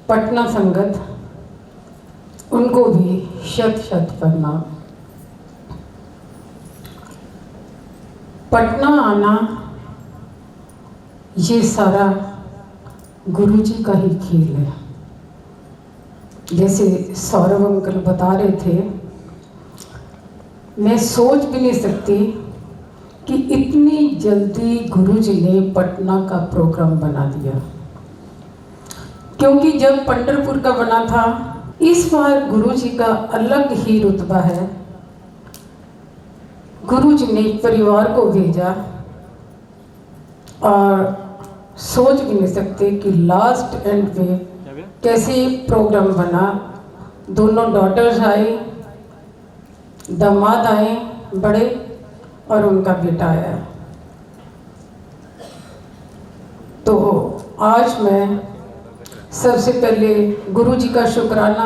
पटना संगत, उनको भी शत शत प्रणाम। पटना आना ये सारा गुरुजी का ही खेल है। जैसे सौरभ अंकल बता रहे थे, मैं सोच भी नहीं सकती कि इतनी जल्दी गुरुजी ने पटना का प्रोग्राम बना दिया, क्योंकि जब पंढरपुर का बना था, इस बार गुरुजी का अलग ही रुतबा है। गुरुजी ने परिवार को भेजा और सोच भी नहीं सकते कि लास्ट एंड पे कैसे प्रोग्राम बना। दोनों डॉटर्स आए, दामाद आए बड़े, और उनका बेटा आया। तो आज मैं सबसे पहले गुरुजी का शुक्राना,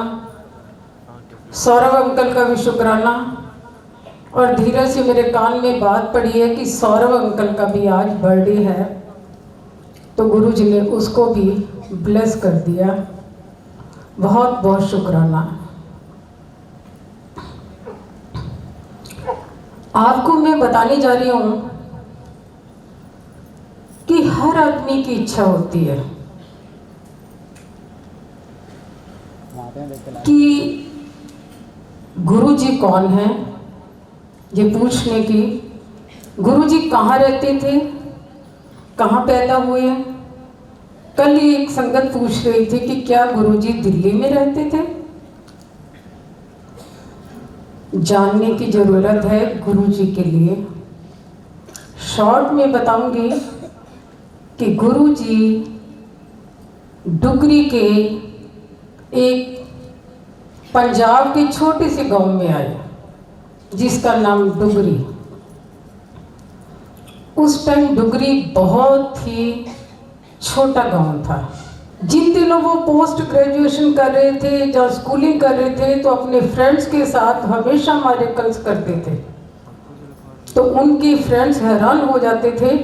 सौरभ अंकल का भी शुक्राना, और धीरज से मेरे कान में बात पड़ी है कि सौरभ अंकल का भी आज बर्थडे है, तो गुरुजी ने उसको भी ब्लेस कर दिया। बहुत बहुत शुक्राना। आपको मैं बताने जा रही हूँ कि हर आदमी की इच्छा होती है कि गुरुजी कौन है, ये पूछने की। गुरुजी कहाँ रहते थे, कहाँ पैदा हुए। कल ही एक संगत पूछ रही थी कि क्या गुरुजी दिल्ली में रहते थे। जानने की जरूरत है गुरुजी के लिए। शॉर्ट में बताऊंगी कि गुरुजी डुगरी के एक पंजाब के छोटे से गांव में आए जिसका नाम डुगरी। उस टाइम डुगरी बहुत ही छोटा गांव था। जिन दिनों वो पोस्ट ग्रेजुएशन कर रहे थे या स्कूलिंग कर रहे थे, तो अपने फ्रेंड्स के साथ हमेशा मेरिकल्स करते थे। तो उनके फ्रेंड्स हैरान हो जाते थे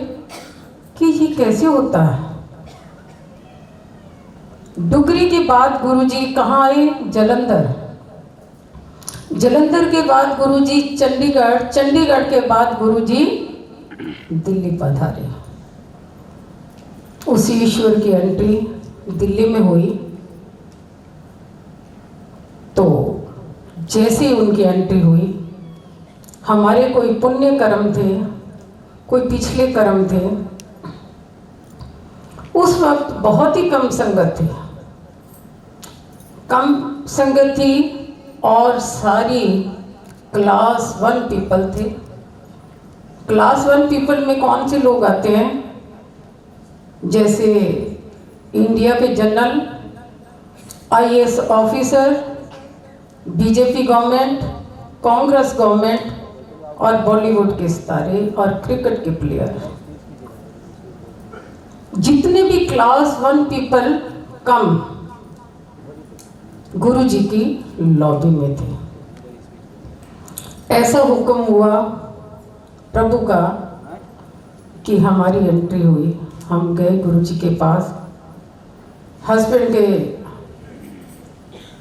कि ये कैसे होता है। डुगरी के बाद गुरुजी कहाँ आए, जलंधर। जलंधर के बाद गुरुजी चंडीगढ़, चंडीगढ़ के बाद गुरुजी दिल्ली पधारे। उसी ईश्वर की एंट्री दिल्ली में हुई। तो जैसे उनकी एंट्री हुई, हमारे कोई पुण्य कर्म थे, कोई पिछले कर्म थे। उस वक्त बहुत ही कम संगत थी, कम संगत थी, और सारी क्लास 1 पीपल थे। क्लास 1 पीपल में कौन से लोग आते हैं, जैसे इंडिया के general, IAS officer, BJP government, Congress government, और बॉलीवुड के सितारे और क्रिकेट के प्लेयर। जितने भी क्लास 1 पीपल कम गुरुजी की लॉबी में थे। ऐसा हुक्म हुआ प्रभु का कि हमारी एंट्री हुई। हम गए गुरुजी के पास। हस्बैंड के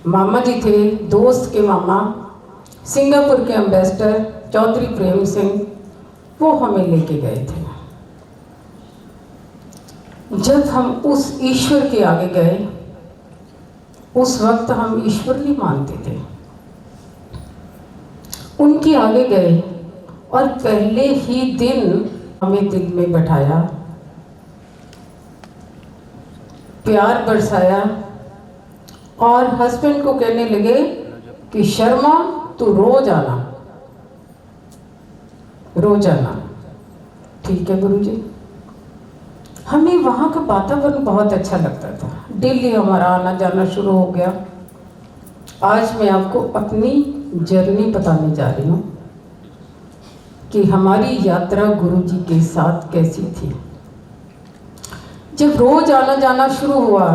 मामा जी थे, दोस्त के मामा, सिंगापुर के एम्बेसडर चौधरी प्रेम सिंह, वो हमें लेके गए थे। जब हम उस ईश्वर के आगे गए, उस वक्त हम ईश्वर नहीं मानते थे। उनके आगे गए और पहले ही दिन हमें दिल में बैठाया, प्यार बरसाया, और हस्बैंड को कहने लगे कि शर्मा तू रोज आना, रोज आना। ठीक है गुरुजी। हमें वहाँ का वातावरण बहुत अच्छा लगता था। डेली हमारा आना जाना शुरू हो गया। आज मैं आपको अपनी जर्नी बताने जा रही हूँ कि हमारी यात्रा गुरुजी के साथ कैसी थी। जब रोज आना जाना शुरू हुआ,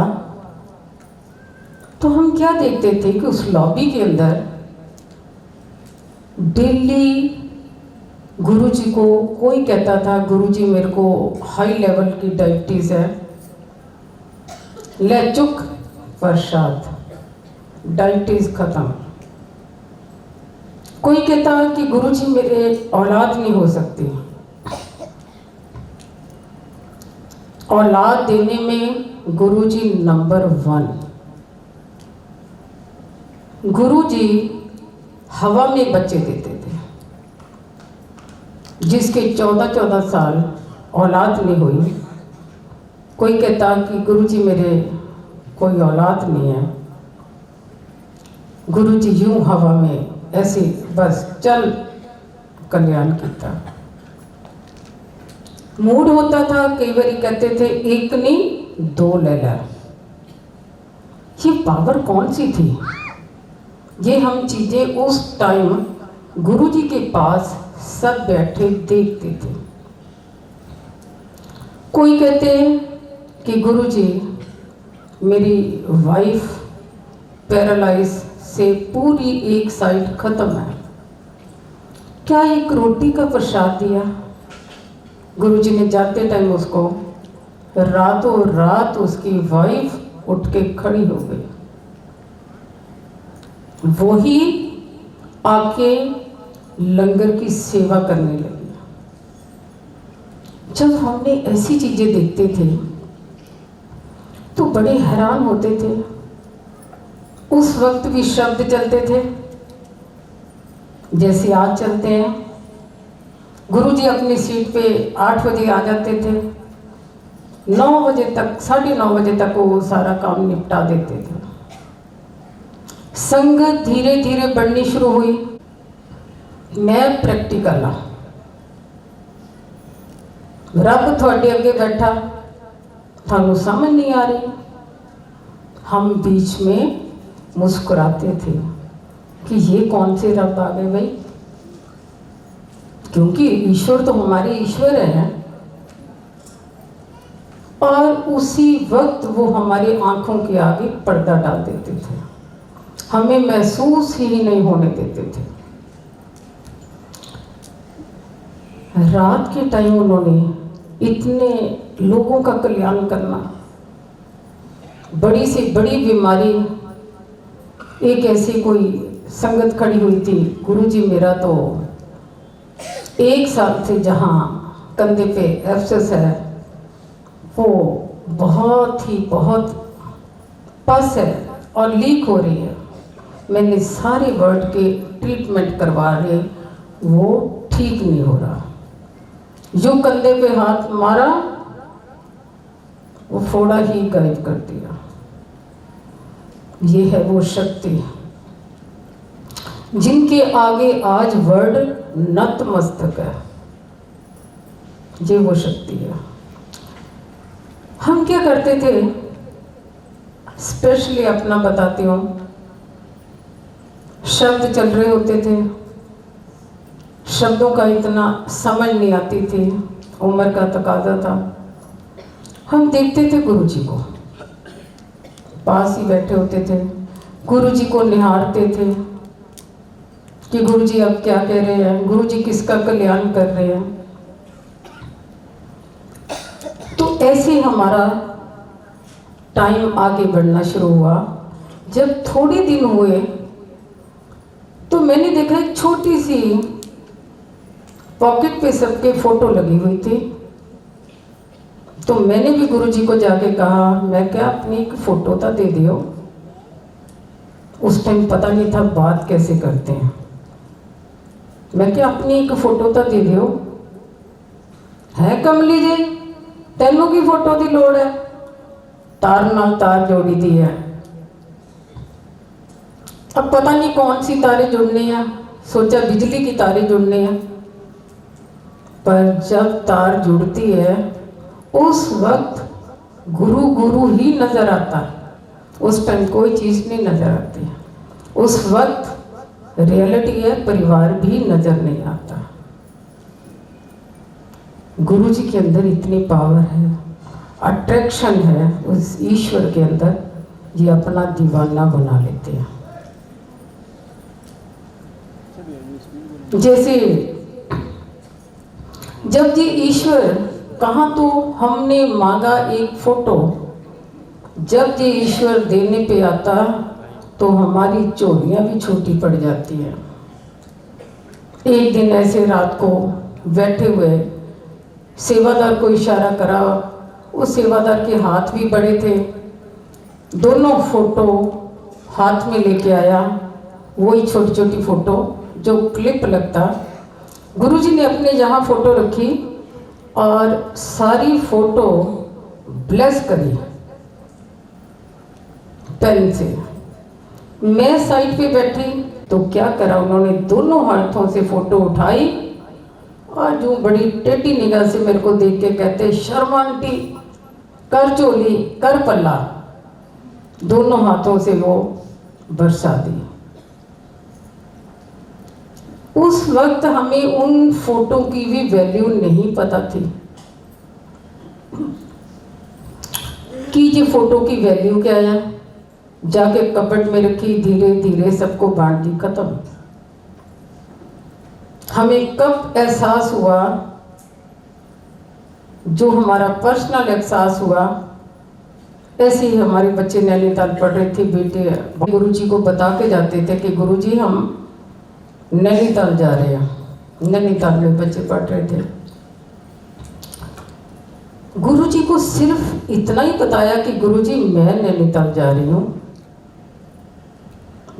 तो हम क्या देखते थे कि उस लॉबी के अंदर डेली गुरुजी को कोई कहता था, गुरुजी मेरे को हाई लेवल की डायबिटीज़ है, ले चुक प्रसाद, डायबिटीज खत्म। कोई कहता है कि गुरुजी मेरे औलाद नहीं हो सकती। औलाद देने में गुरुजी नंबर 1। गुरुजी हवा में बच्चे देते थे। जिसके 14-14 साल औलाद नहीं हुई, कोई कहता कि गुरुजी मेरे कोई औलाद नहीं है। गुरुजी यूं हवा में ऐसे बस चल कल्याण किया। मूड होता था, कई बार कहते थे एक नहीं 2 ले ला। ये पावर कौन सी थी? ये हम चीजें उस टाइम गुरुजी के पास सब बैठे देखते थे। कोई कहते कि गुरुजी मेरी वाइफ पैरालाइज से पूरी एक साइड खत्म है, क्या एक रोटी का प्रसाद दिया? गुरुजी ने जाते टाइम उसको, रातों रात उसकी वाइफ उठ के खड़ी हो गई। वो ही आके लंगर की सेवा करने लगी। जब हमने ऐसी चीजें देखते थे तो बड़े हैरान होते थे। उस वक्त भी शब्द चलते थे जैसे आज चलते हैं। गुरुजी अपनी सीट पे 8 बजे आ जाते थे, 9 बजे तक, 9:30 बजे तक वो सारा काम निपटा देते थे। संगत धीरे धीरे बढ़नी शुरू हुई। मैं प्रैक्टिकल हाँ, रब थोड़े अगे बैठा, थानू समझ नहीं आ रही। हम बीच में मुस्कुराते थे कि ये कौन से रब आ गए भाई, क्योंकि ईश्वर तो हमारे ईश्वर है। और उसी वक्त वो हमारी आंखों के आगे पर्दा डाल देते थे, हमें महसूस ही नहीं होने देते थे। रात के टाइम उन्होंने इतने लोगों का कल्याण करना, बड़ी से बड़ी बीमारी, एक ऐसी कोई संगत खड़ी हुई थी, गुरुजी मेरा तो 1 साल से जहाँ कंधे पे एब्सेस है वो बहुत पस है और लीक हो रही है। मैंने सारे वर्ड के ट्रीटमेंट करवा रहे, वो ठीक नहीं हो रहा। जो कंधे पे हाथ मारा वो फोड़ा ही गायब कर दिया। ये है वो शक्ति जिनके आगे आज वर्ड नतमस्तक है। ये वो शक्ति है। हम क्या करते थे, स्पेशली अपना बताती हूँ, शब्द चल रहे होते थे, शब्दों का इतना समझ नहीं आती थी, उम्र का तकाजा था। हम देखते थे गुरुजी को, पास ही बैठे होते थे, गुरुजी को निहारते थे कि गुरुजी अब क्या कह रहे हैं, गुरुजी किसका कल्याण कर रहे हैं। तो ऐसे हमारा टाइम आगे बढ़ना शुरू हुआ। जब थोड़े दिन हुए तो मैंने देखा एक छोटी सी पॉकेट पे सबके फोटो लगी हुई थी। तो मैंने भी गुरुजी को जाके कहा, मैं क्या अपनी एक फोटो तो दे दियो। उस टाइम पता नहीं था बात कैसे करते हैं। मैं क्या अपनी एक फोटो तो दे दियो। है कमली जी, तेनू की फोटो की लोड़ है, तार नाल तार जोड़ी दी है। अब पता नहीं कौन सी तारे जुड़नी है, सोचा बिजली की तारे जुड़नी है। पर जब तार जुड़ती है उस वक्त गुरु गुरु ही नजर आता है। उस टाइम कोई चीज़ नहीं नजर आती है। उस वक्त रियलिटी है, परिवार भी नजर नहीं आता। गुरुजी के अंदर इतनी पावर है, अट्रैक्शन है उस ईश्वर के अंदर, ये अपना दीवाना बना लेते हैं। जैसे जब ये ईश्वर कहाँ, तो हमने मांगा एक फोटो, जब ये ईश्वर देने पे आता तो हमारी चोरियां भी छोटी पड़ जाती हैं। एक दिन ऐसे रात को बैठे हुए सेवादार को इशारा करा, उस सेवादार के हाथ भी बड़े थे, दोनों फोटो हाथ में लेके आया, वही छोटी छोटी फोटो जो क्लिप लगता। गुरुजी ने अपने जहाँ फोटो रखी और सारी फोटो ब्लेस करी पेन से। मैं साइड पे बैठी तो क्या करा, उन्होंने दोनों हाथों से फोटो उठाई और जो बड़ी टेढ़ी निगाह से मेरे को देख के कहते, शर्मा आंटी कर चोली कर पल्ला, दोनों हाथों से वो बरसा दी। उस वक्त हमें उन फोटो की भी वैल्यू नहीं पता थी कि ये फोटो की वैल्यू क्या है। जाके कपट में रखी, धीरे धीरे सबको बांट दी, खत्म। हमें कब एहसास हुआ, जो हमारा पर्सनल एहसास हुआ, ऐसे ही हमारे बच्चे नैनीताल पढ़ रहे थे, बेटे गुरुजी को बता के जाते थे कि गुरुजी हम नैनीताल जा रहे हैं। नैनीताल में बच्चे पढ़ रहे थे। गुरुजी को सिर्फ इतना ही बताया कि गुरुजी मैं नैनीताल जा रही हूँ,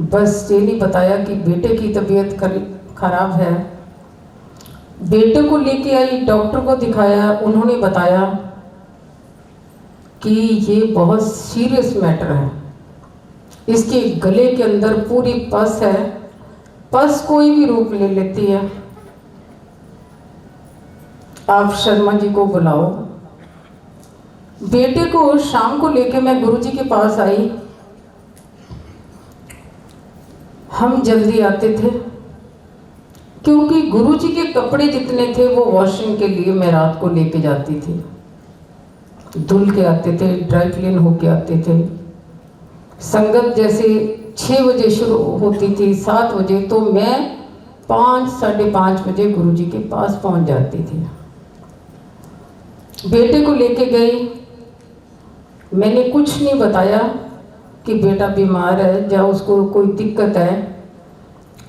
बस ये नहीं बताया कि बेटे की तबीयत खराब है। बेटे को लेके आई, डॉक्टर को दिखाया, उन्होंने बताया कि ये बहुत सीरियस मैटर है, इसके गले के अंदर पूरी पस है, पस कोई भी रूप ले लेती है, आप शर्मा जी को बुलाओ। बेटे को शाम को लेके मैं गुरुजी के पास आई। हम जल्दी आते थे क्योंकि गुरुजी के कपड़े जितने थे वो वॉशिंग के लिए मैं रात को लेके जाती थी, धुल के आते थे, ड्राई क्लीन होके आते थे। संगत जैसे 6 बजे शुरू होती थी, 7 बजे, तो मैं 5 साढ़े 5 बजे गुरुजी के पास पहुंच जाती थी। बेटे को लेके गई, मैंने कुछ नहीं बताया कि बेटा बीमार है या उसको कोई दिक्कत है।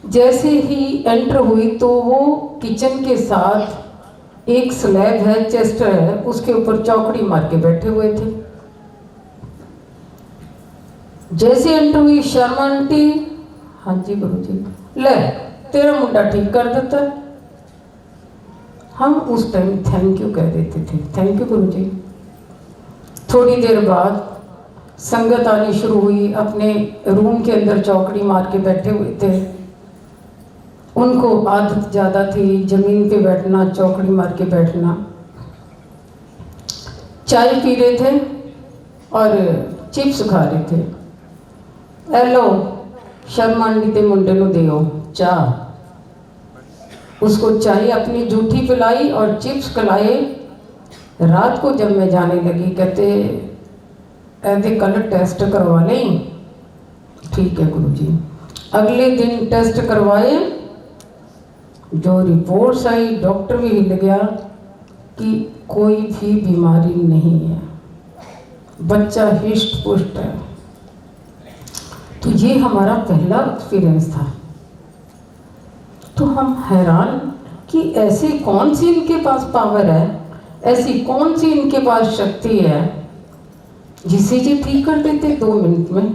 जैसे ही एंटर हुई तो वो किचन के साथ एक स्लैब है, चेस्टर है, उसके ऊपर चौकड़ी मार के बैठे हुए थे। जैसे एंटर हुई, शर्मा आंटी, हाँ जी गुरुजी, ले तेरा मुंडा ठीक कर देता। हम उस टाइम थैंक यू कह देते थे, थैंक यू गुरुजी। थोड़ी देर बाद संगत आनी शुरू हुई, अपने रूम के अंदर चौकड़ी मार के बैठे हुए थे। उनको आदत ज़्यादा थी जमीन पे बैठना, चौकड़ी मार के बैठना। चाय पी रहे थे और चिप्स खा रहे थे। हेलो शर्मा आंटी ते मुंडे नूं दियो चाह। उसको चाय अपनी जूठी पिलाई और चिप्स खिलाए। रात को जब मैं जाने लगी, कहते ऐसे कल टेस्ट करवा लें। ठीक है गुरुजी। अगले दिन टेस्ट करवाए, जो रिपोर्ट्स आई, डॉक्टर भी हिल गया कि कोई भी बीमारी नहीं है, बच्चा हिष्ट पुष्ट है। तो ये हमारा पहला एक्सपीरियंस था। तो हम हैरान कि ऐसी कौन सी इनके पास पावर है, ऐसी कौन सी इनके पास शक्ति है जिसे ये ठीक कर देते 2 मिनट में।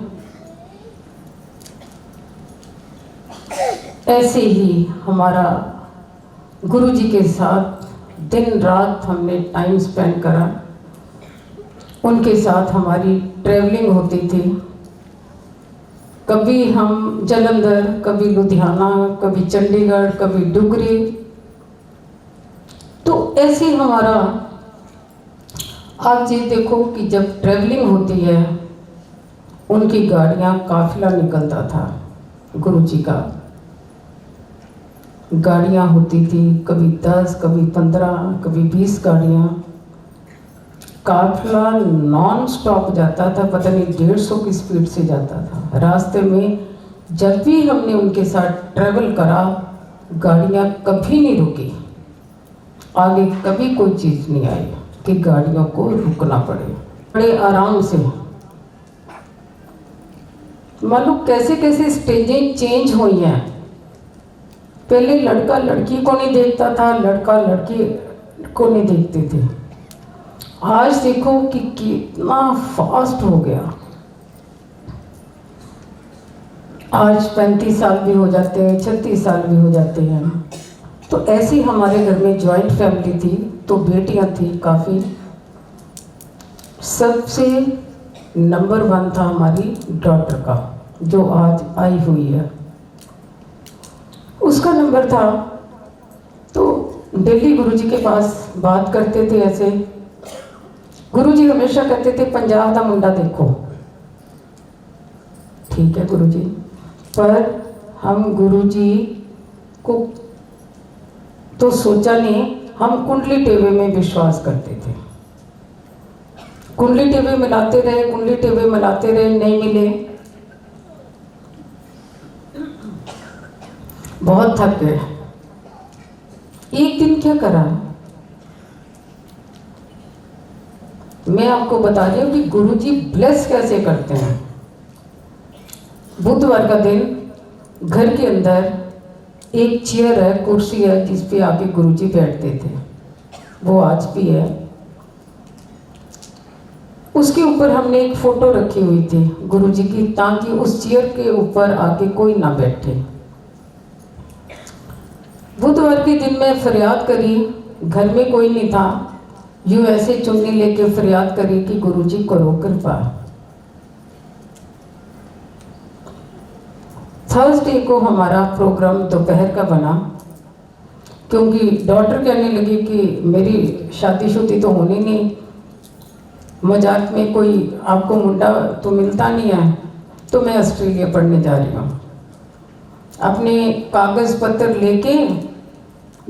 ऐसे ही हमारा गुरुजी के साथ दिन रात हमने टाइम स्पेंड करा। उनके साथ हमारी ट्रैवलिंग होती थी, कभी हम जालंधर, कभी लुधियाना, कभी चंडीगढ़, कभी डुगरी। तो ऐसे हमारा, आप ये देखो कि जब ट्रैवलिंग होती है, उनकी गाड़ियाँ, काफिला निकलता था गुरुजी का, गाड़ियाँ होती थी, कभी 10, कभी 15, कभी 20 गाड़ियाँ। काफिला नॉन स्टॉप जाता था, पता नहीं 150 की स्पीड से जाता था। रास्ते में जब भी हमने उनके साथ ट्रैवल करा, गाड़ियाँ कभी नहीं रुकी, आगे कभी कोई चीज़ नहीं आई कि गाड़ियों को रुकना पड़े। बड़े आराम से मालूम कैसे कैसे स्टेजें चेंज हुई हैं। पहले लड़का लड़की को नहीं देखता था, लड़का लड़की को नहीं देखते थे। आज देखो कि कितना फास्ट हो गया। आज 35 साल भी हो जाते हैं, 36 साल भी हो जाते हैं। तो ऐसी हमारे घर में जॉइंट फैमिली थी, तो बेटियां थी काफ़ी। सबसे नंबर 1 था हमारी डॉटर का, जो आज आई हुई है, उसका नंबर था। तो डेली गुरुजी के पास बात करते थे ऐसे। गुरुजी हमेशा कहते थे पंजाब का मुंडा देखो। ठीक है गुरुजी, पर हम गुरुजी को तो सोचा नहीं, हम कुंडली टेवे में विश्वास करते थे। कुंडली टेवे मिलाते रहे, कुंडली टेवे मिलाते रहे, नहीं मिले, बहुत थक गए। एक दिन क्या करा, मैं आपको बता रही हूँ कि गुरुजी ब्लेस कैसे करते हैं। बुधवार का दिन घर के अंदर एक चेयर है, कुर्सी है, जिस पे आके गुरुजी बैठते थे, वो आज भी है। उसके ऊपर हमने एक फोटो रखी हुई थी गुरुजी की, ताकि उस चेयर के ऊपर आके कोई ना बैठे। बुधवार के दिन मैं फरियाद करी, घर में कोई नहीं था, यूं ऐसे चुन्नी लेके फरियाद करी कि गुरुजी करो कृपा। थर्सडे को हमारा प्रोग्राम दोपहर का बना, क्योंकि डॉटर कहने लगी कि मेरी शादी तो होनी नहीं, मजाक में कोई आपको मुंडा तो मिलता नहीं है, तो मैं ऑस्ट्रेलिया पढ़ने जा रही हूँ। अपने कागज़ पत्र लेके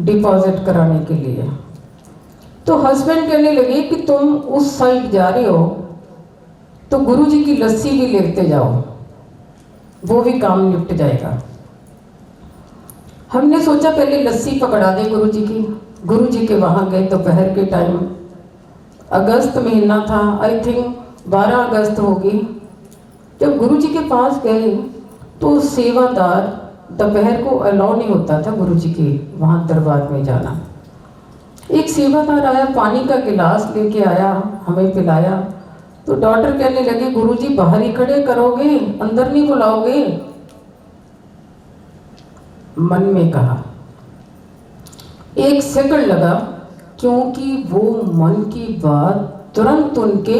डिपॉजिट कराने के लिए। तो हस्बैंड कहने लगे कि तुम उस साइड जा रहे हो तो गुरुजी की लस्सी भी लेते जाओ, वो भी काम निपट जाएगा। हमने सोचा पहले लस्सी पकड़ा दे गुरुजी की। गुरुजी के वहाँ गए दोपहर के टाइम, अगस्त महीना था, आई थिंक 12 अगस्त होगी। जब गुरुजी के पास गए तो सेवादार, दोपहर को अलाउ नहीं होता था गुरुजी के वहाँ दरबार में जाना। एक सेवादार आया, पानी का गिलास लेके आया, हमें पिलाया। तो डॉक्टर कहने लगे गुरुजी बाहर ही खड़े करोगे, अंदर नहीं बुलाओगे? मन में कहा, एक सेकंड लगा, क्योंकि वो मन की बात तुरंत उनके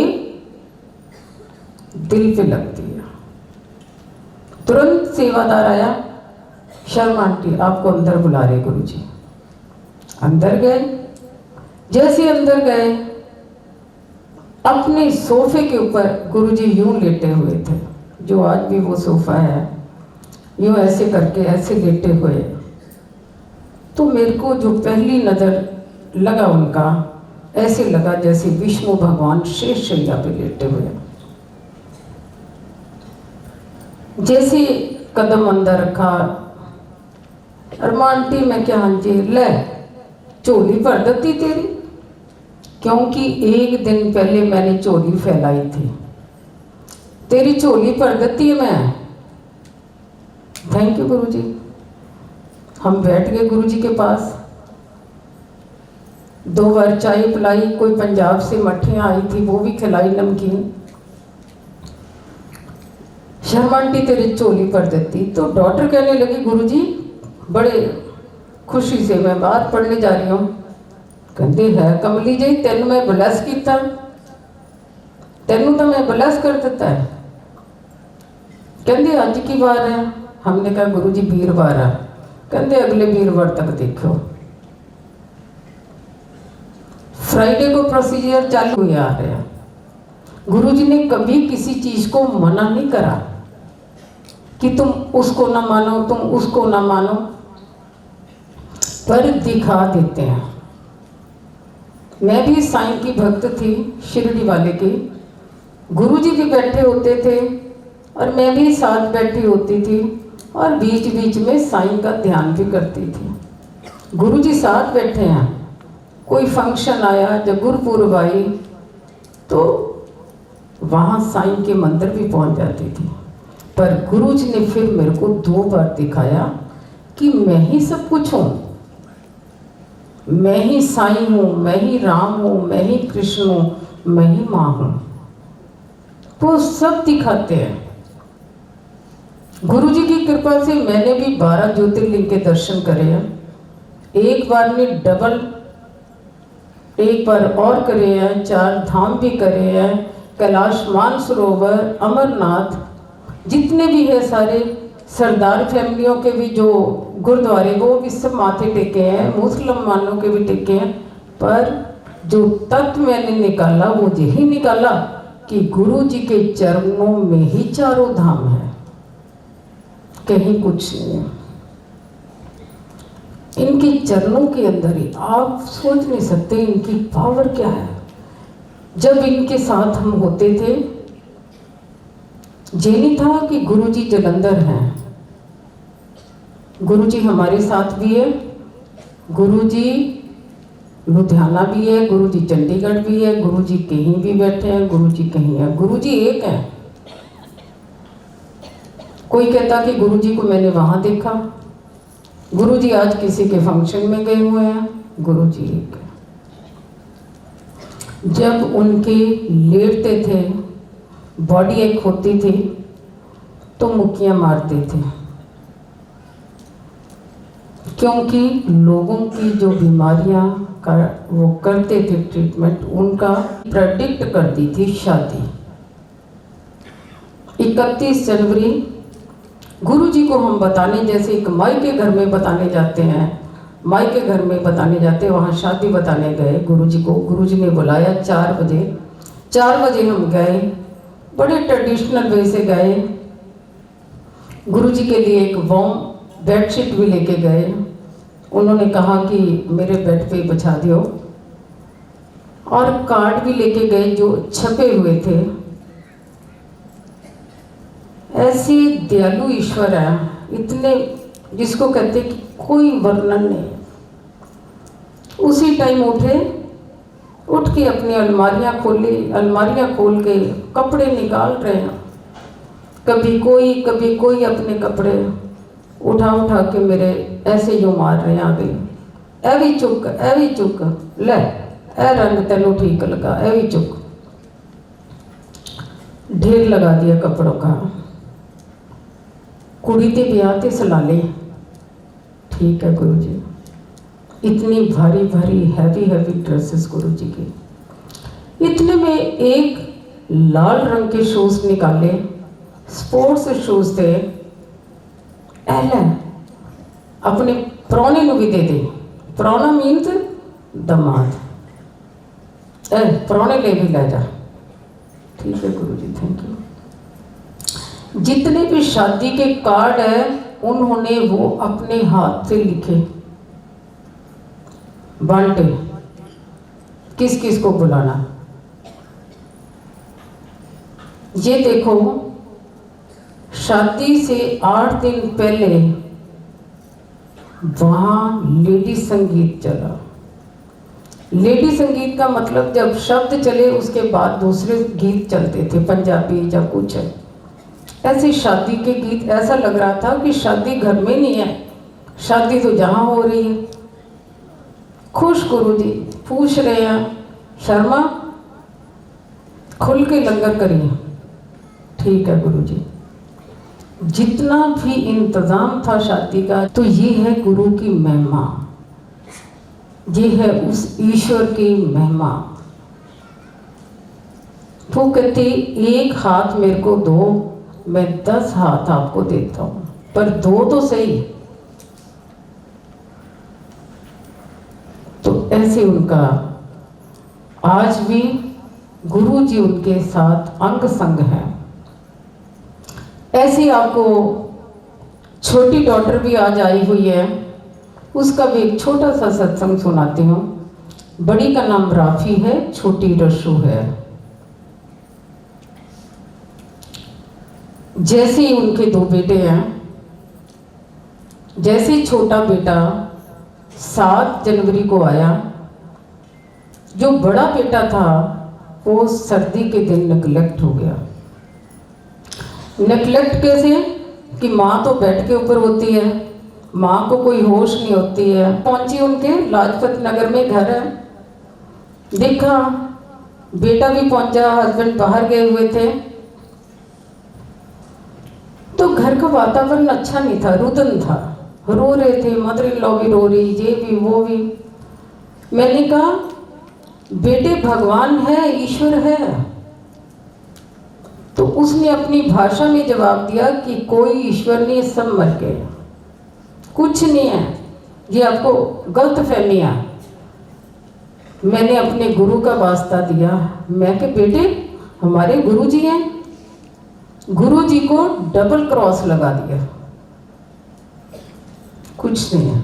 दिल पे लगती है। तुरंत सेवादार आया, शर्मा आंटी आपको अंदर बुला रहे गुरुजी। अंदर गए। जैसे अंदर गए, अपने सोफे के ऊपर गुरुजी यूं लेटे हुए थे, जो आज भी वो सोफा है, यूं ऐसे करके ऐसे लेटे हुए। तो मेरे को जो पहली नज़र लगा उनका, ऐसे लगा जैसे विष्णु भगवान शेष शैया पे लेटे हुए। जैसे कदम अंदर रखा, अरमा आंटी, मैं क्या, हाँ जी, ले झोली भर देती तेरी, क्योंकि एक दिन पहले मैंने झोली फैलाई थी, तेरी झोली भर देती है मैं। थैंक यू गुरुजी। हम बैठ गए गुरुजी के पास, 2 बार चाय पिलाई, कोई पंजाब से मठियाँ आई थी वो भी खिलाई, नमकीन। शर्मा आंटी तेरी झोली भर देती। तो डॉक्टर कहने लगी गुरुजी बड़े खुशी से, मैं बाहर पढ़ने जा रही हूँ। कहते है कमली जी, तेन मैं ब्लैस किया, तेनू तो मैं ब्लैस कर देता है। कहते अज की बार है? हमने कहा गुरुजी वीरवार है। कहते अगले वीरवार तक देखो। फ्राइडे को प्रोसीजर चालू हुए आ रहे हैं। गुरुजी ने कभी किसी चीज को मना नहीं करा कि तुम उसको ना मानो, तुम उसको ना मानो, पर दिखा देते हैं। मैं भी साईं की भक्त थी, शिरडी वाले की। गुरुजी भी बैठे होते थे और मैं भी साथ बैठी होती थी, और बीच बीच में साईं का ध्यान भी करती थी। गुरुजी साथ बैठे हैं, कोई फंक्शन आया, जब गुरुपुरब आई तो वहाँ साईं के मंदिर भी पहुँच जाती थी। पर गुरुजी ने फिर मेरे को 2 बार दिखाया कि मैं ही सब कुछ हूँ, मैं ही साईं हूँ, मैं ही राम हूँ, मैं ही कृष्ण हूँ, मैं ही माँ हूँ। वो सब दिखाते हैं। गुरुजी की कृपा से मैंने भी 12 ज्योतिर्लिंग के दर्शन करे हैं। एक बार में डबल, एक बार और करे हैं, 4 धाम भी करे हैं, कैलाश मानसरोवर, अमरनाथ, जितने भी है सारे सरदार फैमिलियों के भी जो गुरुद्वारे वो भी सब माथे टेके हैं, मुसलमानों के भी टेके हैं। पर जो तत्व मैंने निकाला वो यही निकाला कि गुरु जी के चरणों में ही चारों धाम है, कहीं कुछ नहीं है। इनके चरणों के अंदर ही, आप सोच नहीं सकते इनकी पावर क्या है। जब इनके साथ हम होते थे, ये नहीं था कि गुरुजी जलंधर हैं, गुरुजी हमारे साथ भी है, गुरुजी लुधियाना भी है, गुरुजी चंडीगढ़ भी है, गुरुजी कहीं भी बैठे हैं, गुरुजी कहीं है, गुरुजी एक है। कोई कहता कि गुरुजी को मैंने वहां देखा, गुरुजी आज किसी के फंक्शन में गए हुए हैं, गुरुजी एक है। जब उनके लेटते थे, बॉडी एक होती थी तो मुक्कियां मारते थे, क्योंकि लोगों की जो बीमारियां का वो करते थे ट्रीटमेंट, उनका प्रेडिक्ट कर दी थी शादी। 31 जनवरी गुरुजी को हम बताने, जैसे एक माई के घर में बताने जाते हैं, माई के घर में बताने जाते, वहाँ शादी बताने गए गुरुजी को। गुरुजी ने बुलाया 4 बजे, 4 बजे हम गए, बड़े ट्रेडिशनल वे से गए। गुरुजी के लिए एक वार्म बेडशीट भी लेके गए। उन्होंने कहा कि मेरे बेड पे बिछा दियो, और कार्ड भी लेके गए जो छपे हुए थे। ऐसी दयालु ईश्वर है, इतने जिसको कहते कि कोई वर्णन नहीं। उसी टाइम उठ के अपनी अलमारियां खोली, अलमारियां खोल के कपड़े निकाल रहे हैं, कभी कोई अपने कपड़े उठा के मेरे ऐसे यूं मार रहे हैं आगे, ए भी चुक ले, ए रंग तेनों ठीक लगा, ए भी चुक। ढेर लगा दिया कपड़ों का। कुड़ी ते ब्याह ते सलाले, ठीक है गुरुजी। इतनी भारी भारी हैवी ड्रेसेस गुरुजी की। इतने में एक लाल रंग के शूज निकाले, स्पोर्ट्स शूज थे। एलन अपने प्राणे को भी दे दे, प्राणा मीन्स दमाद, प्राणे ले भी ले जा, ठीक है गुरुजी, थैंक यू। जितने भी शादी के कार्ड है उन्होंने वो अपने हाथ से लिखे, बांटे, किस किस को बुलाना। ये देखो, शादी से 8 दिन पहले वहां लेडी संगीत चला। लेडी संगीत का मतलब जब शब्द चले उसके बाद दूसरे गीत चलते थे, पंजाबी या कुछ है। ऐसे शादी के गीत, ऐसा लग रहा था कि शादी घर में नहीं है, शादी तो जहां हो रही है। खुश गुरुजी पूछ रहे हैं, शर्मा खुल के लंगर करिए, ठीक है गुरुजी। जितना भी इंतजाम था शादी का, तो ये है गुरु की महिमा, ये है उस ईश्वर की महिमा। वो कहते एक हाथ मेरे को दो, मैं 10 हाथ आपको देता हूं, पर 2 तो सही। तो ऐसे उनका आज भी गुरु जी उनके साथ अंग संग है। ऐसी आपको छोटी डॉटर भी आज आई हुई है, उसका भी एक छोटा सा सत्संग सुनाती हूँ। बड़ी का नाम राफी है, छोटी रशु है। जैसे ही उनके 2 बेटे हैं, जैसे ही छोटा बेटा 7 जनवरी को आया, जो बड़ा बेटा था वो सर्दी के दिन नेग्लेक्ट हो गया। नेगलेक्ट कैसे कि माँ तो बेड के ऊपर होती है, माँ को कोई होश नहीं होती है। पहुंची उनके लाजपत नगर में घर है, देखा बेटा भी पहुंचा, हस्बैंड बाहर गए हुए थे। तो घर का वातावरण अच्छा नहीं था, रुदन था, रो रहे थे, मदर इन लॉ भी रो रही, ये भी वो भी। मैंने कहा बेटे भगवान है, ईश्वर है। तो उसने अपनी भाषा में जवाब दिया कि कोई ईश्वर नहीं, सब मर गए, कुछ नहीं है, ये आपको गलत फहमियाँ। मैंने अपने गुरु का वास्ता दिया, मैं कि बेटे हमारे गुरु जी हैं, गुरु जी को डबल क्रॉस लगा दिया, कुछ नहीं है।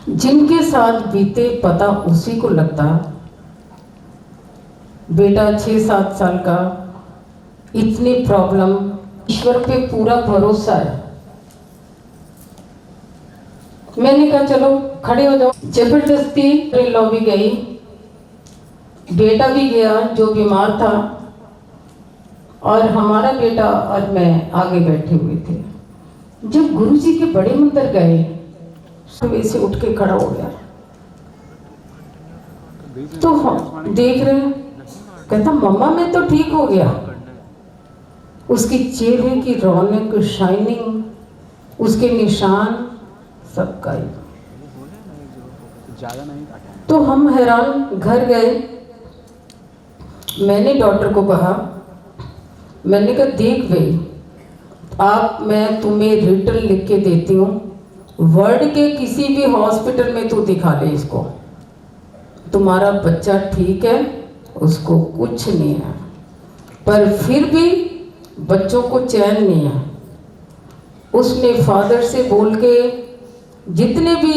जिनके साथ बीते पता उसी को लगता। बेटा 6-7 साल का, इतनी प्रॉब्लम, ईश्वर पे पूरा भरोसा है। मैंने कहा चलो खड़े हो जाओ, जबरदस्ती लॉबी गई, बेटा भी गया जो बीमार था, और हमारा बेटा और मैं आगे बैठे हुए थे। जब गुरुजी के बड़े मंदिर गए, सुबह से उठ के खड़ा हो गया, तो हम देख रहे हैं, कहता मम्मा मैं तो ठीक हो गया। उसकी चेहरे की रौनक, शाइनिंग, उसके निशान सब गायब। तो हम हैरान, घर गए, मैंने डॉक्टर को कहा, मैंने कहा देख भाई आप, मैं तुम्हें रिटर्न लिख के देती हूँ, वर्ल्ड के किसी भी हॉस्पिटल में तू दिखा ले इसको, तुम्हारा बच्चा ठीक है, उसको कुछ नहीं है। पर फिर भी बच्चों को चैन नहीं है। उसने फादर से बोल के जितने भी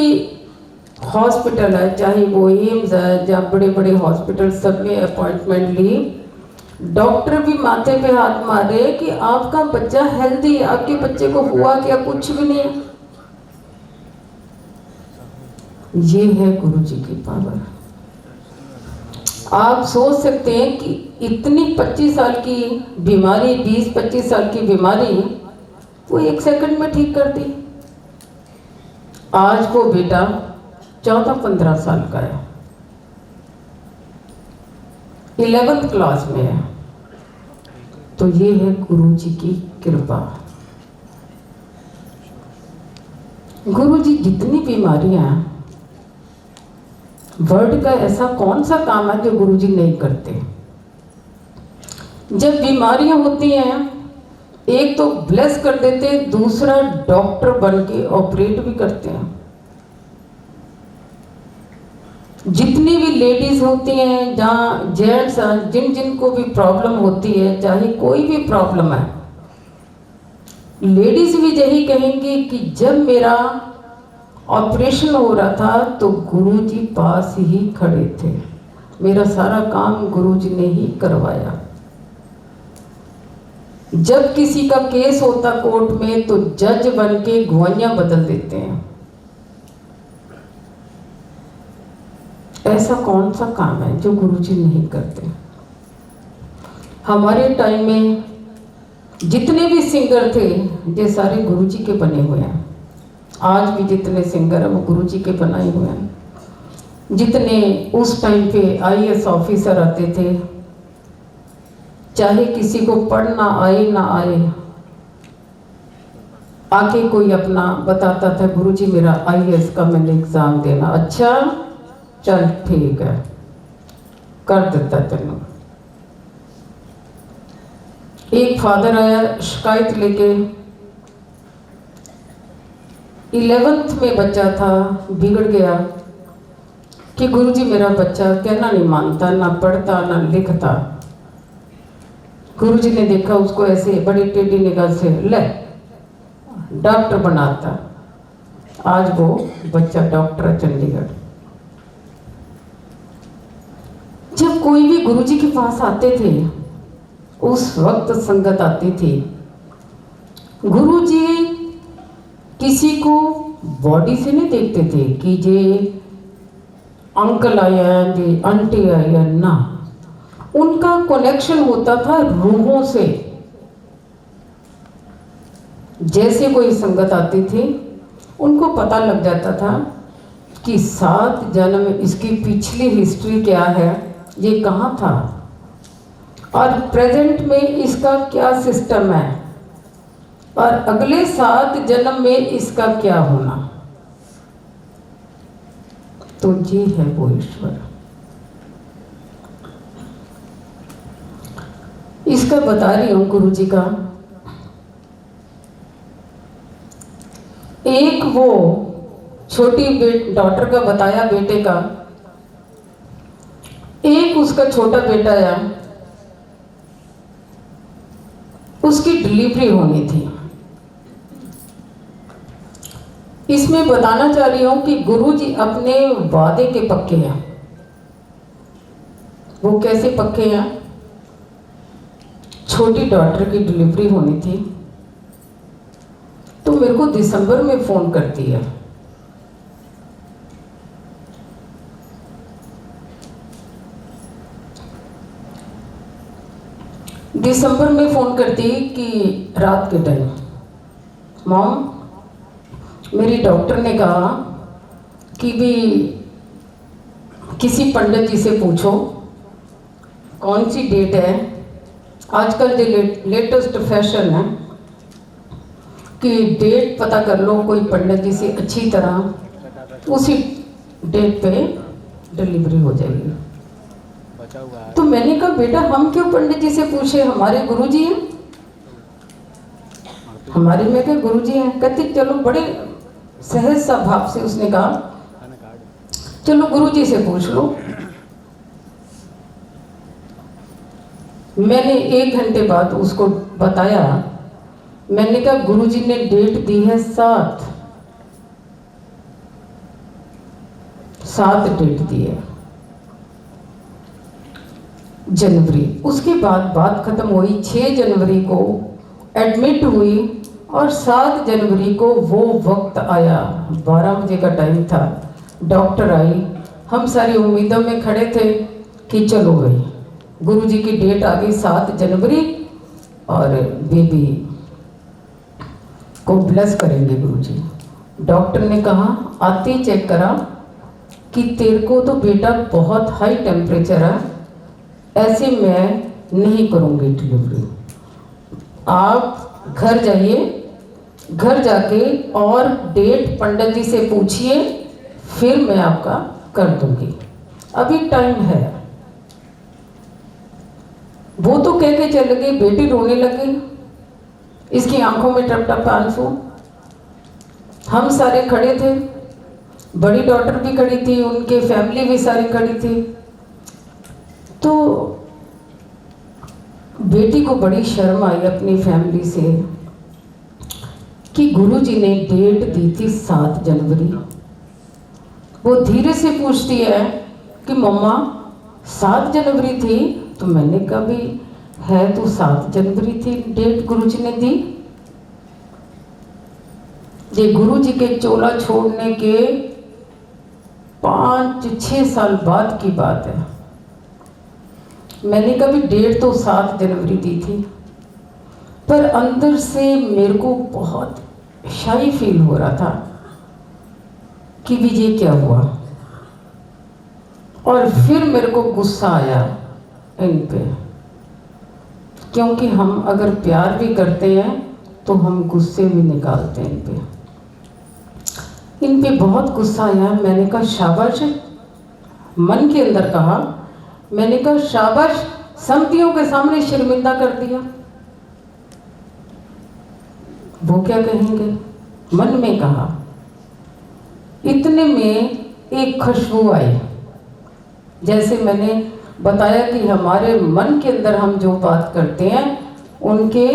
हॉस्पिटल है, चाहे वो एम्स है या बड़े बड़े हॉस्पिटल, सब में अपॉइंटमेंट ली। डॉक्टर भी माथे पे हाथ मारे कि आपका बच्चा हेल्दी है, आपके बच्चे को हुआ क्या, कुछ भी नहीं है। ये है गुरु जी की पावर। आप सोच सकते हैं कि इतनी 25 साल की बीमारी, 20-25 साल की बीमारी वो 1 सेकंड में ठीक कर दी। आज वो बेटा 14-15 साल का है, 11th क्लास में है। तो ये है गुरु जी की कृपा। गुरु जी जितनी बीमारियां, वर्ल्ड का ऐसा कौन सा काम है जो गुरु जी नहीं करते। जब बीमारियां होती हैं, एक तो ब्लेस कर देते, दूसरा डॉक्टर बन के ऑपरेट भी करते हैं। जितनी भी लेडीज होती हैं, जहाँ जेंट्स हैं, जिन जिन को भी प्रॉब्लम होती है, चाहे कोई भी प्रॉब्लम है, लेडीज भी यही कहेंगी कि जब मेरा ऑपरेशन हो रहा था तो गुरुजी पास ही खड़े थे, मेरा सारा काम गुरुजी ने ही करवाया। जब किसी का केस होता कोर्ट में तो जज बन के गवाहियां बदल देते हैं। ऐसा कौन सा काम है जो गुरुजी नहीं करते। हमारे टाइम में जितने भी सिंगर थे ये सारे गुरुजी के बने हुए हैं। आज भी जितने सिंगर हैं वो गुरुजी के बनाए हुए हैं। जितने उस टाइम पे IAS ऑफिसर आते थे, चाहे किसी को पढ़ना आए ना आए, आके कोई अपना बताता था गुरुजी मेरा IAS का मैंने एग्जाम देना, अच्छा चल ठीक है कर देता तेनों। एक फादर आया शिकायत लेके, 11th में बच्चा था, बिगड़ गया कि गुरुजी मेरा बच्चा कहना नहीं मानता, ना पढ़ता ना लिखता। गुरुजी ने देखा उसको ऐसे बड़ी टेढ़ी निगाह से, ले डॉक्टर बनाता। आज वो बच्चा डॉक्टर है चंडीगढ़। जब कोई भी गुरुजी के पास आते थे उस वक्त संगत आती थी। गुरुजी किसी को बॉडी से नहीं देखते थे कि ये अंकल आया है, ये आंटी आई है, ना, उनका कनेक्शन होता था रूहों से। जैसे कोई संगत आती थी उनको पता लग जाता था कि 7 जन्म, इसकी पिछली हिस्ट्री क्या है, ये कहाँ था और प्रेजेंट में इसका क्या सिस्टम है और अगले 7 जन्म में इसका क्या होना। तो ये है वो ईश्वर। इसका बता रही हूं गुरु जी का। एक वो छोटी डॉटर का बताया, बेटे का। एक उसका छोटा बेटा है, उसकी डिलीवरी होनी थी। इसमें बताना चाह रही हूं कि गुरु जी अपने वादे के पक्के हैं। वो कैसे पक्के हैं? छोटी डॉटर की डिलीवरी होनी थी तो मेरे को दिसंबर में फोन करती है। दिसंबर में फोन करती कि रात के टाइम, मॉम मेरी डॉक्टर ने कहा कि भी किसी पंडित जी से पूछो कौन सी डेट है। आजकल जो लेटेस्ट फैशन है कि डेट पता कर लो कोई पंडित जी से अच्छी तरह, उसी डेट पे डिलीवरी हो जाएगी। तो मैंने कहा बेटा हम क्यों पंडित जी से पूछे, हमारे गुरु जी हैं। हमारे में क्या गुरु जी हैं? कहते चलो, बड़े सहज सा भाव से उसने कहा चलो गुरु जी से पूछ लो। मैंने 1 घंटे बाद उसको बताया, मैंने कहा गुरु जी ने डेट दी है 7 डेट दी है जनवरी। उसके बाद बात खत्म हुई। 6 जनवरी को एडमिट हुई और 7 जनवरी को वो वक्त आया, 12 बजे का टाइम था। डॉक्टर आई, हम सारी उम्मीदों में खड़े थे कि चलो भाई गुरु जी की डेट आ गई 7 जनवरी और बेबी को ब्लेस करेंगे गुरु जी। डॉक्टर ने कहा आते ही चेक करा कि तेरे को तो बेटा बहुत हाई टेम्परेचर है, ऐसे मैं नहीं करूँगी डिलीवरी। आप घर जाइए, घर जाके और डेट पंडित जी से पूछिए, फिर मैं आपका कर दूंगी, अभी टाइम है। वो तो कह के चल गई, बेटी रोने लगी, इसकी आंखों में टप टप आंसू। हम सारे खड़े थे, बड़ी डॉटर भी खड़ी थी, उनके फैमिली भी सारी खड़ी थी। तो बेटी को बड़ी शर्म आई अपनी फैमिली से कि गुरुजी ने डेट दी थी 7 जनवरी। वो धीरे से पूछती है कि मम्मा 7 जनवरी थी? तो मैंने कहा भी है तो 7 जनवरी थी डेट गुरुजी ने दी। ये गुरुजी के चोला छोड़ने के 5-6 साल बाद की बात है। मैंने कभी डेट तो 7 जनवरी दी थी, पर अंदर से मेरे को बहुत शाई फील हो रहा था कि भी ये क्या हुआ। और फिर मेरे को गुस्सा आया इन पे, क्योंकि हम अगर प्यार भी करते हैं तो हम गुस्से भी निकालते हैं इन पे बहुत गुस्सा आया। मैंने कहा शाबाश, मन के अंदर कहा, मैंने कहा शाबाश, समतियों के सामने शर्मिंदा कर दिया। वो क्या कहेंगे, मन में कहा। इतने में एक खुशबू आई। जैसे मैंने बताया कि हमारे मन के अंदर हम जो बात करते हैं उनके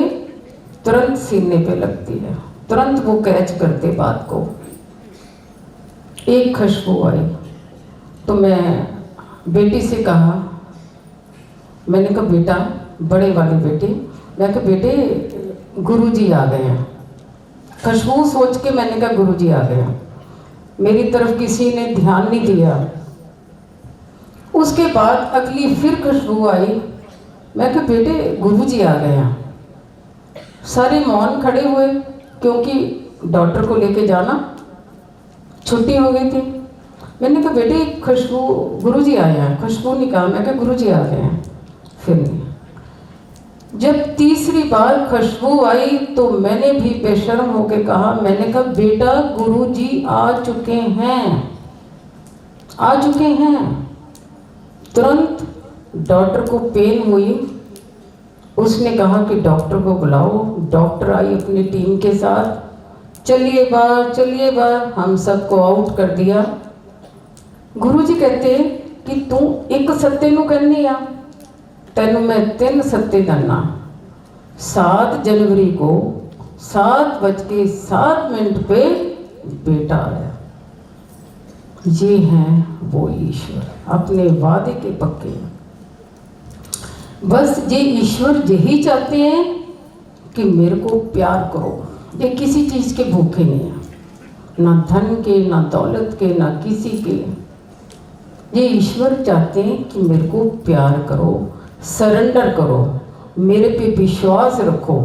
तुरंत सीने पे लगती है, तुरंत वो कैच करते बात को। एक खुशबू आई तो मैं बेटी से कहा, मैंने कहा बेटा, बड़े वाली बेटी, मैं कहा बेटे गुरुजी आ गए हैं। खुशबू सोच के मैंने कहा गुरुजी आ गए हैं। मेरी तरफ किसी ने ध्यान नहीं दिया। उसके बाद अगली फिर खुशबू आई, मैं कहा बेटे गुरुजी आ गए हैं। सारे मौन खड़े हुए, क्योंकि डॉक्टर को लेके जाना, छुट्टी हो गई थी। मैंने कहा बेटे खुशबू गुरुजी आए हैं। खुशबू ने कहा, मैं कहा गुरुजी आ गए हैं। फिर नहीं। जब तीसरी बार खुशबू आई तो मैंने भी बेशर्म होके कहा, मैंने कहा बेटा गुरुजी आ चुके हैं, आ चुके हैं। तुरंत डॉक्टर को पेन हुई, उसने कहा कि डॉक्टर को बुलाओ। डॉक्टर आई अपनी टीम के साथ, चलिए बाहर, हम सबको आउट कर दिया। गुरुजी कहते कि तू एक सत्ते नू कहनी आ, तेनू मैं 3 सत्ते दन्ना। 7 जनवरी को 7:07 पे बेटा आया। ये हैं वो ईश्वर, अपने वादे के पक्के। बस ये ईश्वर यही चाहते हैं कि मेरे को प्यार करो। ये किसी चीज़ के भूखे नहीं हैं, ना धन के, ना दौलत के, ना किसी के। ये ईश्वर चाहते हैं कि मेरे को प्यार करो, सरेंडर करो, मेरे पे विश्वास रखो।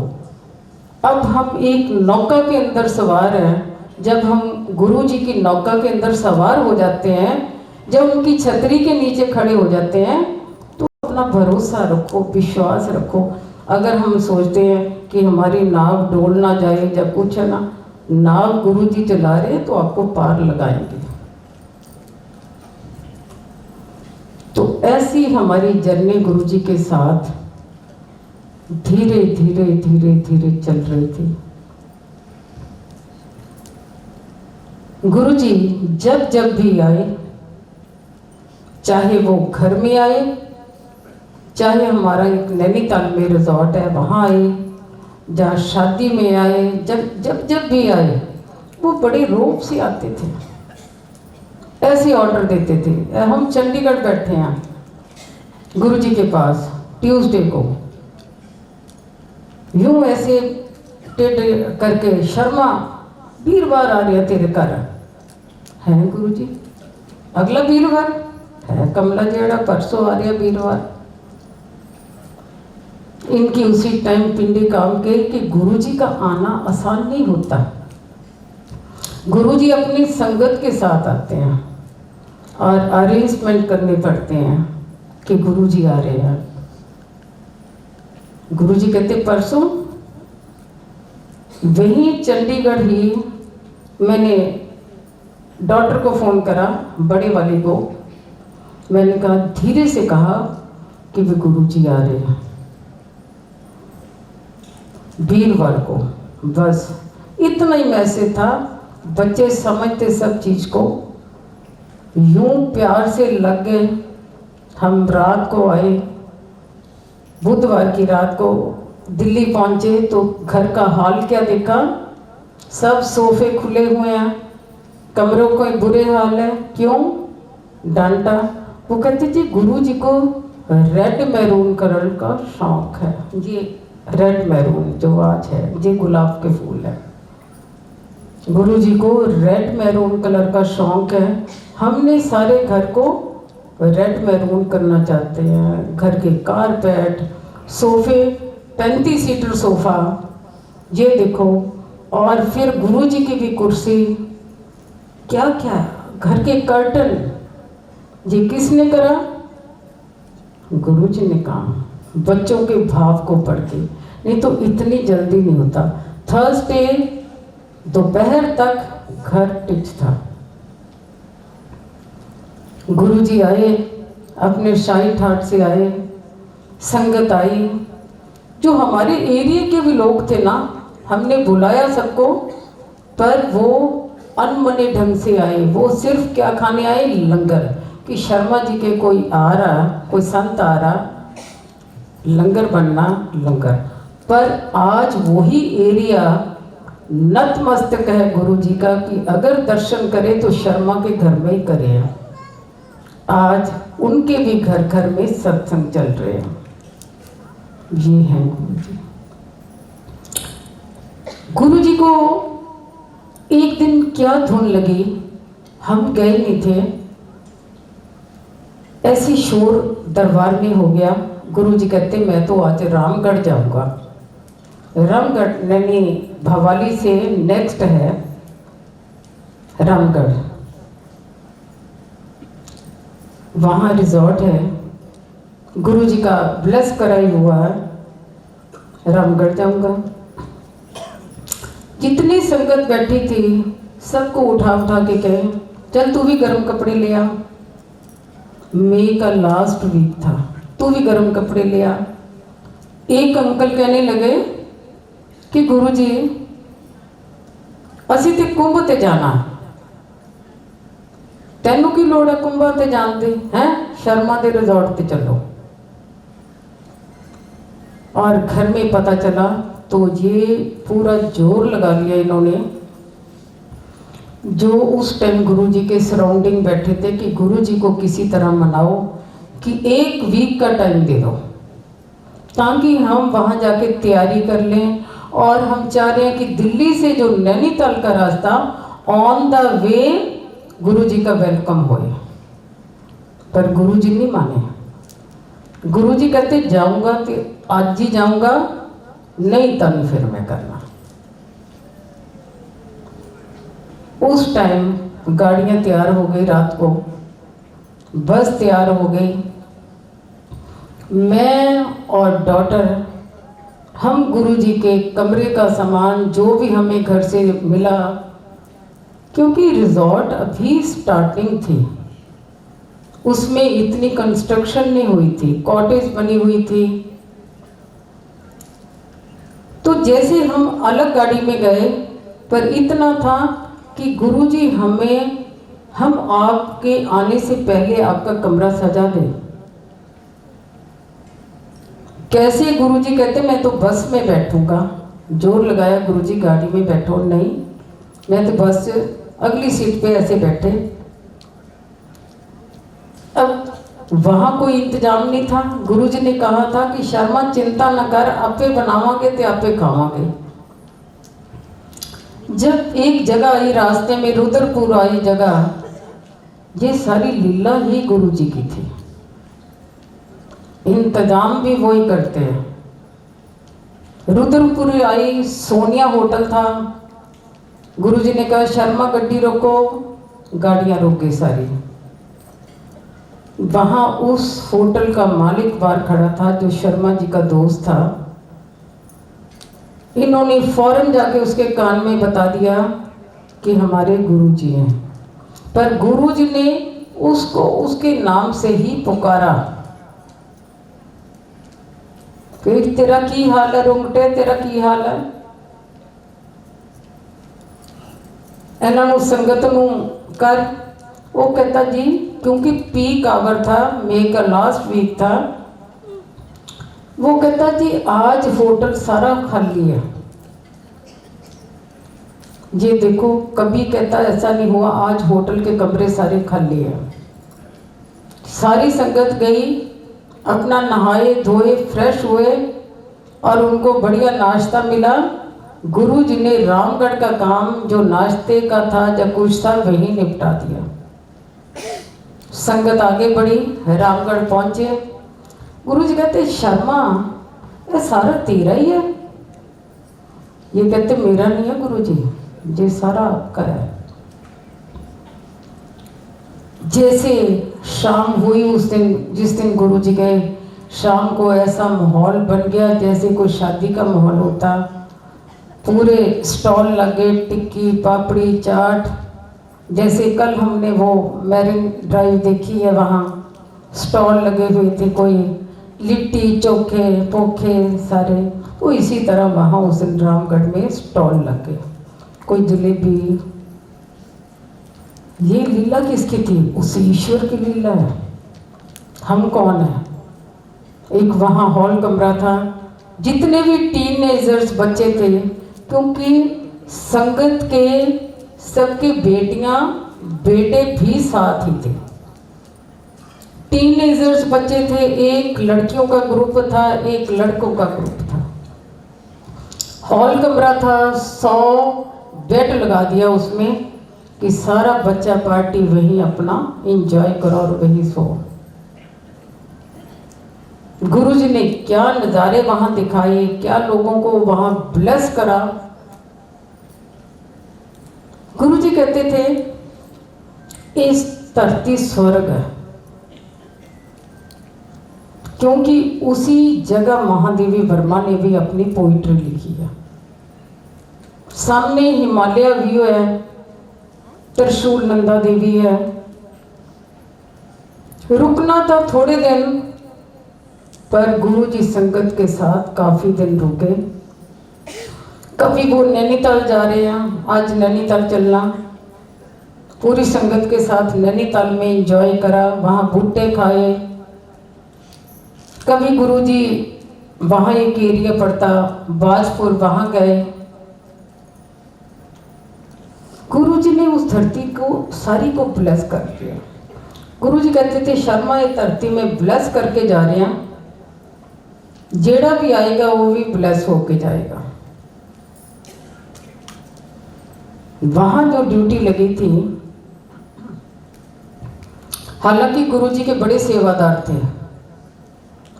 अब हम एक नौका के अंदर सवार हैं। जब हम गुरु जी की नौका के अंदर सवार हो जाते हैं, जब उनकी छतरी के नीचे खड़े हो जाते हैं, तो अपना भरोसा रखो, विश्वास रखो। अगर हम सोचते हैं कि हमारी नाव डोल ना जाए या कुछ है ना, नाव गुरु जी चला रहे हैं तो आपको पार लगाएंगे। तो ऐसी हमारी जर्नी गुरु जी के साथ धीरे धीरे धीरे धीरे चल रही थी। गुरु जी जब जब भी आए, चाहे वो घर में आए, चाहे हमारा एक नैनीताल में रिजॉर्ट है वहाँ आए, जहाँ शादी में आए, जब भी आए, वो बड़े रूप से आते थे। ऐसे ऑर्डर देते थे। हम चंडीगढ़ बैठे हैं गुरु जी के पास ट्यूसडे को, यूं ऐसे टेढ़े करके, शर्मा वीरवार आ रहे तेरे घर है गुरु जी, अगला वीरवार है कमला जेड़ा, परसों आ रहा वीरवार। इनकी उसी टाइम पिंडी काम के कि गुरु जी का आना आसान नहीं होता। गुरु जी अपनी संगत के साथ आते हैं और अरेंजमेंट करने पड़ते हैं कि गुरु जी आ रहे हैं। गुरु जी कहते परसों, वहीं चंडीगढ़ ही मैंने डॉक्टर को फ़ोन करा, बड़े वाले को। मैंने कहा, धीरे से कहा कि वे गुरु जी आ रहे हैं वीरवार को। बस इतना ही मैसेज था। बच्चे समझते सब चीज़ को, यूं प्यार से लग गए। हम रात को आए, बुधवार की रात को दिल्ली पहुंचे तो घर का हाल क्या देखा, सब सोफे खुले हुए हैं, कमरों का बुरे हाल है। क्यों? डांटा। वो कहते जी गुरु जी को रेड मैरून कलर का शौक है। ये रेड मैरून जो आज है, ये गुलाब के फूल है। गुरु जी को रेड मैरून कलर का शौक है। हमने सारे घर को रेड मैरून करना चाहते हैं। घर के कारपेट, सोफे, 35 सीटर सोफ़ा, ये देखो। और फिर गुरु जी की भी कुर्सी, क्या क्या, घर के कर्टन, ये किसने करा? गुरु जी ने काम, बच्चों के भाव को पढ़ के। नहीं तो इतनी जल्दी नहीं होता। थर्सडे दोपहर तक घर टिच था। गुरु जी आए, अपने शाही ठाट से आए, संगत आई। जो हमारे एरिया के भी लोग थे ना, हमने बुलाया सबको, पर वो अनमने ढंग से आए। वो सिर्फ क्या खाने आए? लंगर। कि शर्मा जी के कोई आ रहा, कोई संत आ रहा, लंगर बनना, लंगर। पर आज वही एरिया नतमस्तक है गुरु जी का कि अगर दर्शन करे तो शर्मा के घर में ही करे। आज उनके भी घर घर में सत्संग चल रहे हैं। ये हैं गुरु जी। गुरु जी को एक दिन क्या धुन लगी, हम गए नहीं थे, ऐसी शोर दरबार में हो गया। गुरु जी कहते मैं तो आज रामगढ़ जाऊंगा। रामगढ़ यानी भवाली से नेक्स्ट है रामगढ़, वहाँ रिजॉर्ट है, गुरुजी का ब्लेस कराई हुआ है, रामगढ़ जाऊंगा। जितनी संगत बैठी थी सबको उठा उठा के कहे चल तू भी गर्म कपड़े ले आ। मई का लास्ट वीक था, तू भी गर्म कपड़े ले आ। एक अंकल कहने लगे कि गुरुजी असी ते कुंभ ते जाना, तेनू की लोड़ है कुंभ ते जान दी हैं, शर्मा दे रिजॉर्ट ते चलो। और घर में पता चला तो ये पूरा जोर लगा लिया इन्होंने, जो उस टाइम गुरुजी के सराउंडिंग बैठे थे, कि गुरुजी को किसी तरह मनाओ कि 1 वीक का टाइम दे दो ताकि हम वहाँ जाके तैयारी कर लें। और हम चाह रहे हैं कि दिल्ली से जो नैनीताल का रास्ता ऑन द वे गुरुजी का वेलकम होए, पर गुरुजी नहीं माने। गुरुजी कहते जाऊंगा तो आज ही जाऊंगा, नहीं तो नहीं फिर मैं करना। उस टाइम गाड़ियां तैयार हो गई, रात को बस तैयार हो गई, मैं और डॉटर हम गुरुजी के कमरे का सामान जो भी हमें घर से मिला, क्योंकि रिजॉर्ट अभी स्टार्टिंग थी, उसमें इतनी कंस्ट्रक्शन नहीं हुई थी, कॉटेज बनी हुई थी। तो जैसे हम अलग गाड़ी में गए, पर इतना था कि गुरुजी हमें, हम आपके आने से पहले आपका कमरा सजा दें। कैसे? गुरुजी कहते मैं तो बस में बैठूंगा। जोर लगाया, गुरुजी गाड़ी में बैठो, नहीं मैं तो बस अगली सीट पे ऐसे बैठे। अब वहाँ कोई इंतजाम नहीं था। गुरुजी ने कहा था कि शर्मा चिंता न कर, आपे बनावांगे तो आपे खावांगे। जब एक जगह आई रास्ते में, रुद्रपुर आई जगह, ये सारी लीला ही गुरुजी की थी, इंतजाम भी वही करते हैं। रुद्रपुर आई, सोनिया होटल था, गुरुजी ने कहा शर्मा गड्डी रोको, गाड़ियां रुक गई सारी। वहां उस होटल का मालिक बाहर खड़ा था जो शर्मा जी का दोस्त था। इन्होंने फौरन जाके उसके कान में बता दिया कि हमारे गुरुजी हैं, पर गुरुजी ने उसको उसके नाम से ही पुकारा। फिर तेरा की हाल है रुंगटे, तेरा की हाल है। इन्होंने संगत नूं कर, वो कहता जी, क्योंकि पीक आवर था, मई का लास्ट वीक था, वो कहता जी आज होटल सारा खाली है। ये देखो, कभी कहता ऐसा नहीं हुआ, आज होटल के कमरे सारे खाली है। सारी संगत गई, अपना नहाए धोए फ्रेश हुए और उनको बढ़िया नाश्ता मिला। गुरुजी ने रामगढ़ का काम जो नाश्ते का था या कुछ था वही निपटा दिया। संगत आगे बढ़ी, रामगढ़ पहुंचे। गुरुजी कहते शर्मा ये सारा तेरा ही है? ये कहते मेरा नहीं है गुरुजी, ये सारा आपका है। जैसे शाम हुई उस दिन, जिस दिन गुरुजी गए, शाम को ऐसा माहौल बन गया जैसे कोई शादी का माहौल होता। पूरे स्टॉल लगे, टिक्की पापड़ी चाट, जैसे कल हमने वो मैरिन ड्राइव देखी है, वहाँ स्टॉल लगे हुए थे, कोई लिट्टी चोखे पोखे सारे। तो इसी तरह वहाँ उस दिन रामगढ़ में स्टॉल लगे, कोई जलेबी। ये लीला किसकी थी? उस ईश्वर की लीला है। हम कौन है? एक वहाँ हॉल कमरा था, जितने भी टीनेजर्स बच्चे थे, क्योंकि संगत के सबके बेटियां बेटे भी साथ ही थे। टीनेजर्स बच्चे थे, एक लड़कियों का ग्रुप था, एक लड़कों का ग्रुप था। हॉल कमरा था, 100 बेड लगा दिया उसमें कि सारा बच्चा पार्टी वहीं अपना एंजॉय करो और वहीं सो। गुरुजी ने क्या नज़ारे वहाँ दिखाए, क्या लोगों को वहाँ ब्लेस करा। गुरुजी कहते थे इस धरती स्वर्ग है, क्योंकि उसी जगह महादेवी वर्मा ने भी अपनी पोइट्री लिखी है। सामने हिमालय व्यू है, त्रिशूल नंदा देवी है। रुकना था थोड़े दिन, पर गुरुजी संगत के साथ काफ़ी दिन रुके। कभी वो नैनीताल जा रहे हैं, आज नैनीताल चलना, पूरी संगत के साथ नैनीताल में एंजॉय करा, वहाँ भुट्टे खाए। कभी गुरुजी वहाँ एक एरिया पड़ता बाजपुर, वहाँ गए। गुरुजी ने उस धरती को सारी को ब्लेस कर दिया। गुरुजी कहते थे शर्मा ये धरती में ब्लेस करके जा रहे हैं, जेड़ा भी आएगा वो भी ब्लेस होके जाएगा। वहाँ जो ड्यूटी लगी थी, हालांकि गुरुजी के बड़े सेवादार थे,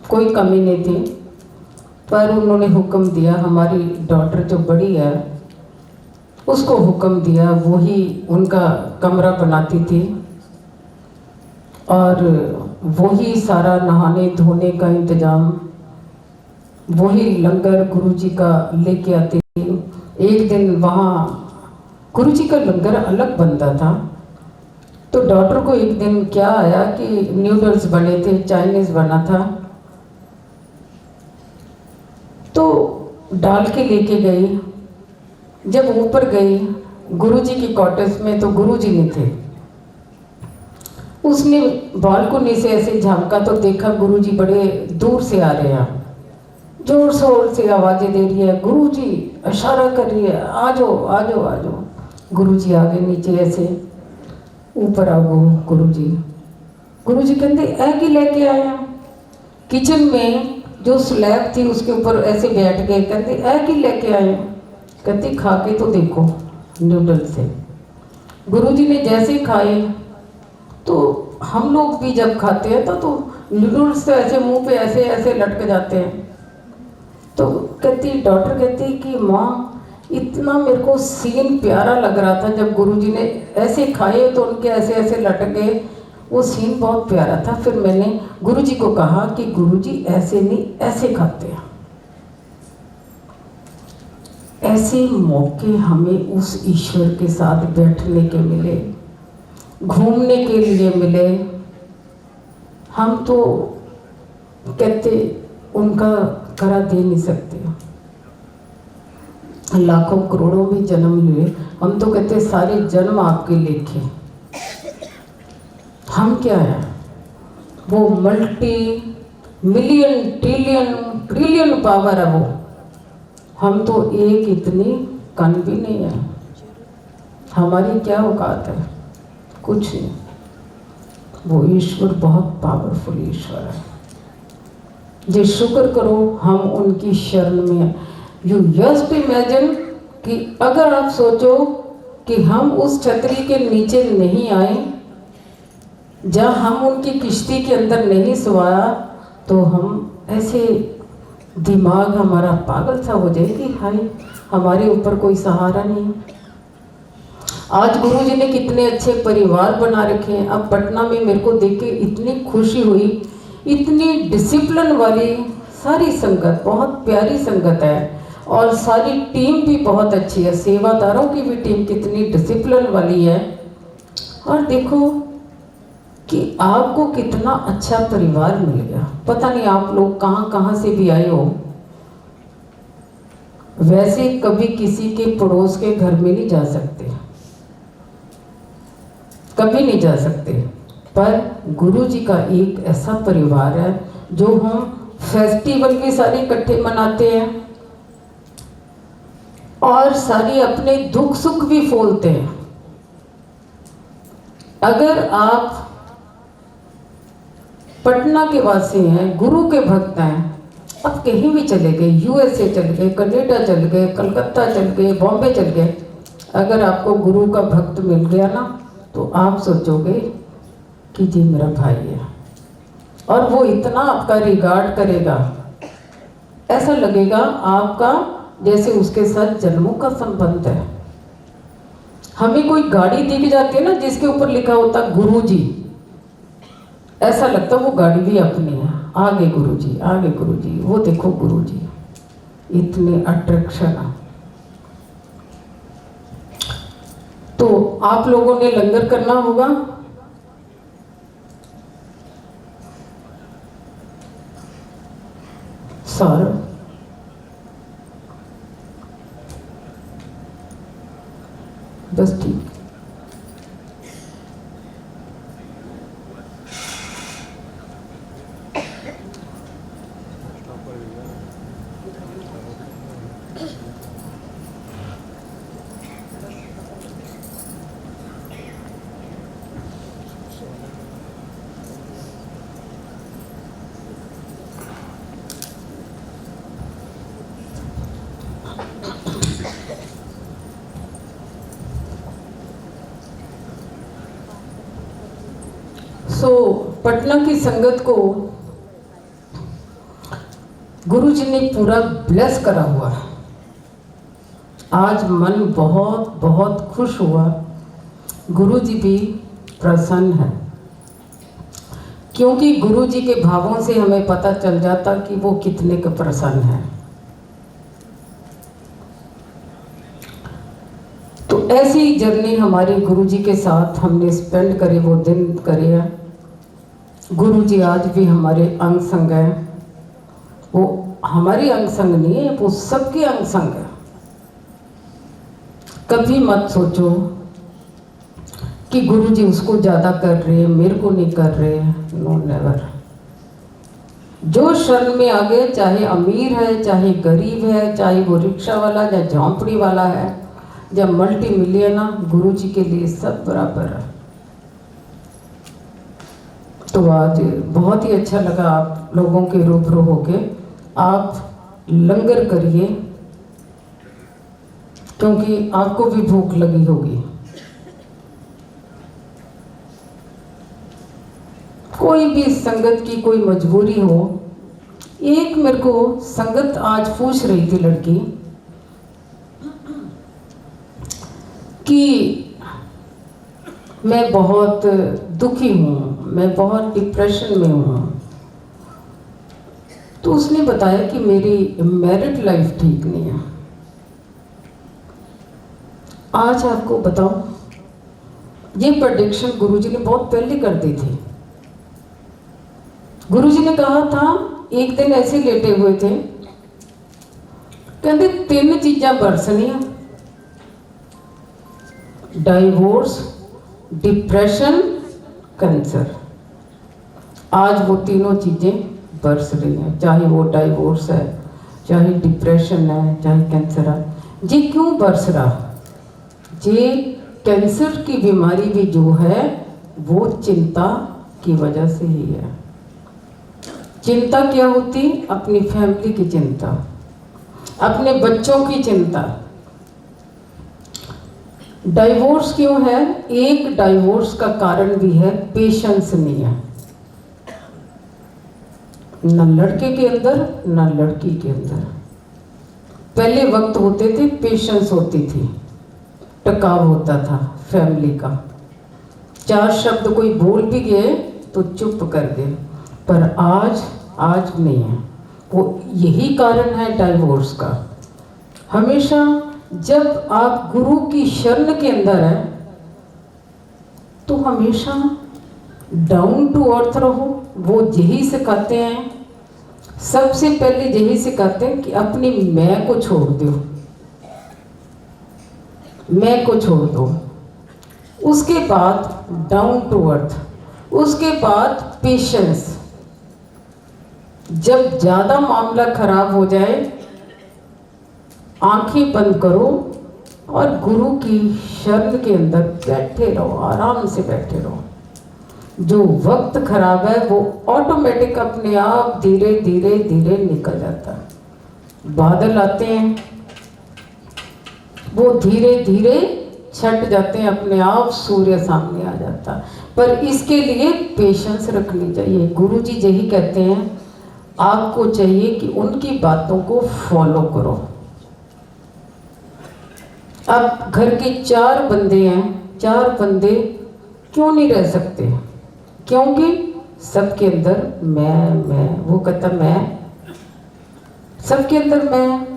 कोई कमी नहीं थी, पर उन्होंने हुक्म दिया, हमारी डॉटर जो बड़ी है उसको हुक्म दिया, वही उनका कमरा बनाती थी और वही सारा नहाने धोने का इंतज़ाम, वही लंगर गुरुजी का लेके आती थी। एक दिन वहाँ गुरुजी का लंगर अलग बनता था, तो डॉटर को एक दिन क्या आया कि नूडल्स बने थे, चाइनीज़ बना था, तो डाल के लेके गई। जब ऊपर गई गुरुजी की क्वार्टर्स में, तो गुरुजी नहीं थे। उसने बालकनी से ऐसे झांका तो देखा गुरुजी बड़े दूर से आ रहे हैं, जोर शोर से आवाज़ें दे रही है, गुरुजी इशारा कर रही है, आ जाओ आ जाओ आ जाओ। गुरुजी आगे नीचे ऐसे, ऊपर आओ गुरुजी। गुरुजी कहते ऐ कि लेके आया। किचन में जो स्लैब थी उसके ऊपर ऐसे बैठ गए, कहते ऐ कि लेके आए। कहते खा के तो देखो नूडल्स से। गुरुजी ने जैसे खाए, तो हम लोग भी जब खाते हैं तो नूडल्स तो ऐसे मुंह पे ऐसे ऐसे लटक जाते हैं। तो कहती डॉटर कहती कि माँ इतना मेरे को सीन प्यारा लग रहा था, जब गुरुजी ने ऐसे खाए तो उनके ऐसे ऐसे लटक गए, वो सीन बहुत प्यारा था। फिर मैंने गुरुजी को कहा कि गुरुजी ऐसे नहीं, ऐसे खाते हैं। ऐसे मौके हमें उस ईश्वर के साथ बैठने के मिले, घूमने के लिए मिले। हम तो कहते उनका करा दे नहीं सकते। लाखों करोड़ों भी जन्म लिए, हम तो कहते सारे जन्म आपके लेखे। हम क्या है, वो multi million trillion trillion power है वो, हम तो एक इतनी कण भी नहीं है। हमारी क्या औकात है, कुछ नहीं। वो ईश्वर बहुत पावरफुल ईश्वर है। जी शुक्र करो हम उनकी शरण में हैं। यू जस्ट इमेजिन कि अगर आप सोचो कि हम उस छतरी के नीचे नहीं आए, जहाँ हम उनकी किश्ती के अंदर नहीं सोया, तो हम ऐसे दिमाग हमारा पागल सा हो जाए कि हाय हमारे ऊपर कोई सहारा नहीं। आज गुरुजी ने कितने अच्छे परिवार बना रखे हैं। अब पटना में मेरे को देख के इतनी खुशी हुई, इतनी डिसिप्लिन वाली सारी संगत, बहुत प्यारी संगत है और सारी टीम भी बहुत अच्छी है। सेवादारों की भी टीम कितनी डिसिप्लिन वाली है। और देखो कि आपको कितना अच्छा परिवार मिल गया। पता नहीं आप लोग कहाँ कहाँ से भी आए हो। वैसे कभी किसी के पड़ोस के घर में नहीं जा सकते, कभी नहीं जा सकते, पर गुरुजी का एक ऐसा परिवार है जो हम फेस्टिवल भी सारे इकट्ठे मनाते हैं और सारी अपने दुख सुख भी फोलते हैं। अगर आप पटना के वासी हैं, गुरु के भक्त हैं, अब कहीं भी चले गए, यूएसए चल गए, कनाडा चल गए, कलकत्ता चल गए, बॉम्बे चल गए, अगर आपको गुरु का भक्त मिल गया ना, तो आप सोचोगे कि जी मेरा भाई है। और वो इतना आपका रिगार्ड करेगा, ऐसा लगेगा आपका जैसे उसके साथ जन्मों का संबंध है। हमें कोई गाड़ी दिख जाती है ना जिसके ऊपर लिखा होता गुरुजी, ऐसा लगता वो गाड़ी भी अपनी है। आगे गुरुजी, आगे गुरुजी, वो देखो गुरुजी, इतने अट्रैक्शन। तो आप लोगों ने लंगर करना होगा, सर बस ठीक। पटना की संगत को गुरुजी ने पूरा ब्लेस करा हुआ है। आज मन बहुत बहुत खुश हुआ, गुरुजी भी प्रसन्न है, क्योंकि गुरुजी के भावों से हमें पता चल जाता कि वो कितने का प्रसन्न है। तो ऐसी जर्नी हमारी गुरुजी के साथ हमने स्पेंड करे, वो दिन करे हैं। गुरुजी आज भी हमारे अंग संग हैं। वो हमारे अंग संग नहीं है, वो सबके अंग संग है। कभी मत सोचो कि गुरुजी उसको ज़्यादा कर रहे हैं, मेरे को नहीं कर रहे हैं। No, never. जो शरण में आ गए, चाहे अमीर है, चाहे गरीब है, चाहे वो रिक्शा वाला या झोंपड़ी वाला है या मल्टी मिलियनर, गुरुजी के लिए सब बराबर है। तो आज बहुत ही अच्छा लगा आप लोगों के रूबरू होके। आप लंगर करिए, क्योंकि आपको भी भूख लगी होगी। कोई भी संगत की कोई मजबूरी हो। एक मेरे को संगत आज पूछ रही थी लड़की कि मैं बहुत दुखी हूँ, मैं बहुत डिप्रेशन में हूँ। तो उसने बताया कि मेरी मैरिड लाइफ ठीक नहीं है। आज आपको बताऊं, ये प्रेडिक्शन गुरुजी ने बहुत पहले कर दी थी। गुरुजी ने कहा था, एक दिन ऐसे लेटे हुए थे, कहते 3 चीज़ां बरसनियां, डाइवोर्स, डिप्रेशन, कैंसर। आज वो तीनों चीज़ें बरस रही हैं, चाहे वो डाइवोर्स है, चाहे डिप्रेशन है, चाहे कैंसर है। ये क्यों बरस रहा? ये कैंसर की बीमारी भी जो है वो चिंता की वजह से ही है। चिंता क्या होती? अपनी फैमिली की चिंता, अपने बच्चों की चिंता। डाइवोर्स क्यों है? एक डाइवोर्स का कारण भी है पेशेंस नहीं है, न लड़के के अंदर न लड़की के अंदर। पहले वक्त होते थे, पेशेंस होती थी, टकाव होता था फैमिली का। 4 शब्द कोई बोल भी गए तो चुप कर गए, पर आज नहीं है। वो यही कारण है डाइवोर्स का। हमेशा जब आप गुरु की शरण के अंदर है तो हमेशा डाउन टू अर्थ रहो। वो यही सिखाते हैं, सबसे पहले यही सिखाते हैं कि अपनी मैं को छोड़ दो, मैं को छोड़ दो। उसके बाद डाउन टू अर्थ, उसके बाद पेशेंस। जब ज़्यादा मामला खराब हो जाए, आंखें बंद करो और गुरु की शरण के अंदर बैठे रहो, आराम से बैठे रहो। जो वक्त खराब है वो ऑटोमेटिक अपने आप धीरे धीरे धीरे निकल जाता है। बादल आते हैं, वो धीरे धीरे छट जाते हैं, अपने आप सूर्य सामने आ जाता। पर इसके लिए पेशेंस रखनी चाहिए। गुरुजी यही कहते हैं, आपको चाहिए कि उनकी बातों को फॉलो करो। अब घर के 4 बंदे हैं, 4 बंदे क्यों नहीं रह सकते? क्योंकि सबके अंदर मैं, वो कहता मैं, सबके अंदर मैं।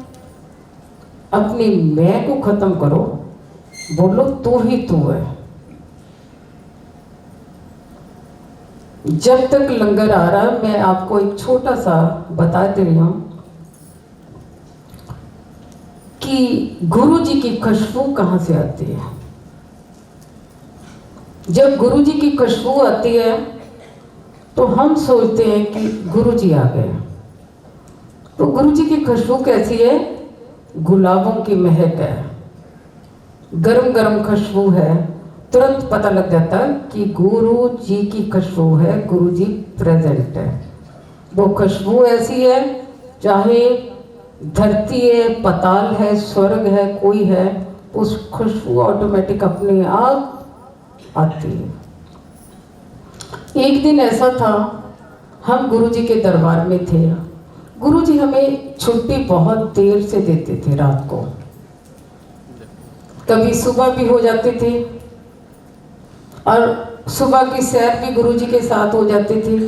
अपनी मैं को खत्म करो, बोलो तू ही तू है। जब तक लंगर आ रहा है, मैं आपको एक छोटा सा बता दे रही हूं कि गुरु जी की खुशबू कहां से आती है। जब गुरु जी की खुशबू आती है तो हम सोचते हैं कि गुरु जी आ गए। तो गुरु जी की खुशबू कैसी है? गुलाबों की महक है, गरम गरम खुशबू है। तुरंत पता लग जाता है कि गुरु जी की खुशबू है, गुरु जी प्रेजेंट है। वो खुशबू ऐसी है, चाहे धरती है, पताल है, स्वर्ग है, कोई है, उस खुशबू ऑटोमेटिक अपने आप आती है। एक दिन ऐसा था, हम गुरु जी के दरबार में थे। गुरु जी हमें छुट्टी बहुत देर से देते थे, रात को, कभी सुबह भी हो जाते थे और सुबह की सैर भी गुरु जी के साथ हो जाते थे।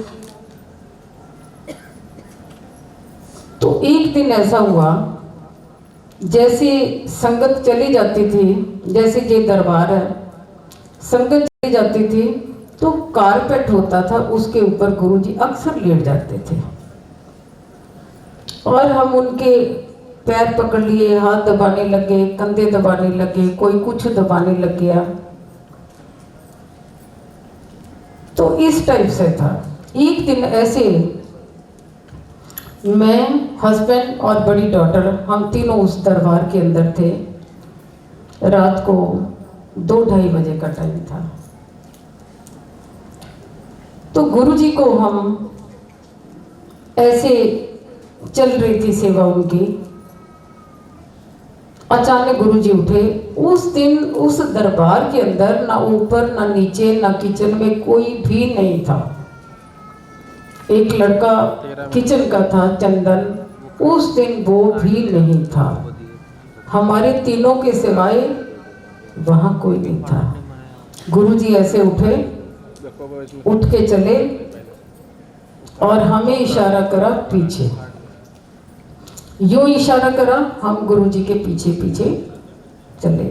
तो एक दिन ऐसा हुआ, जैसे संगत चली जाती थी, जैसे ये दरबार है, संगत चली जाती थी तो कारपेट होता था, उसके ऊपर गुरुजी अक्सर लेट जाते थे और हम उनके पैर पकड़ लिए, हाथ दबाने लगे, कंधे दबाने लगे, कोई कुछ दबाने लग गया। तो इस टाइप से था। एक दिन ऐसे मैं, हस्बैंड और बड़ी डॉटर, हम तीनों उस दरबार के अंदर थे। रात को 2-2:30 बजे का टाइम था। तो गुरुजी को हम ऐसे चल रही थी सेवा उनकी, अचानक गुरुजी उठे। उस दिन उस दरबार के अंदर ना ऊपर ना नीचे ना किचन में कोई भी नहीं था। एक लड़का किचन का था, चंदन, उस दिन वो भी नहीं था। हमारे तीनों के सिवाय वहां कोई नहीं था। गुरुजी ऐसे उठे, उठ के चले और हमें इशारा करा पीछे, यूं इशारा करा, हम गुरुजी के पीछे पीछे चले।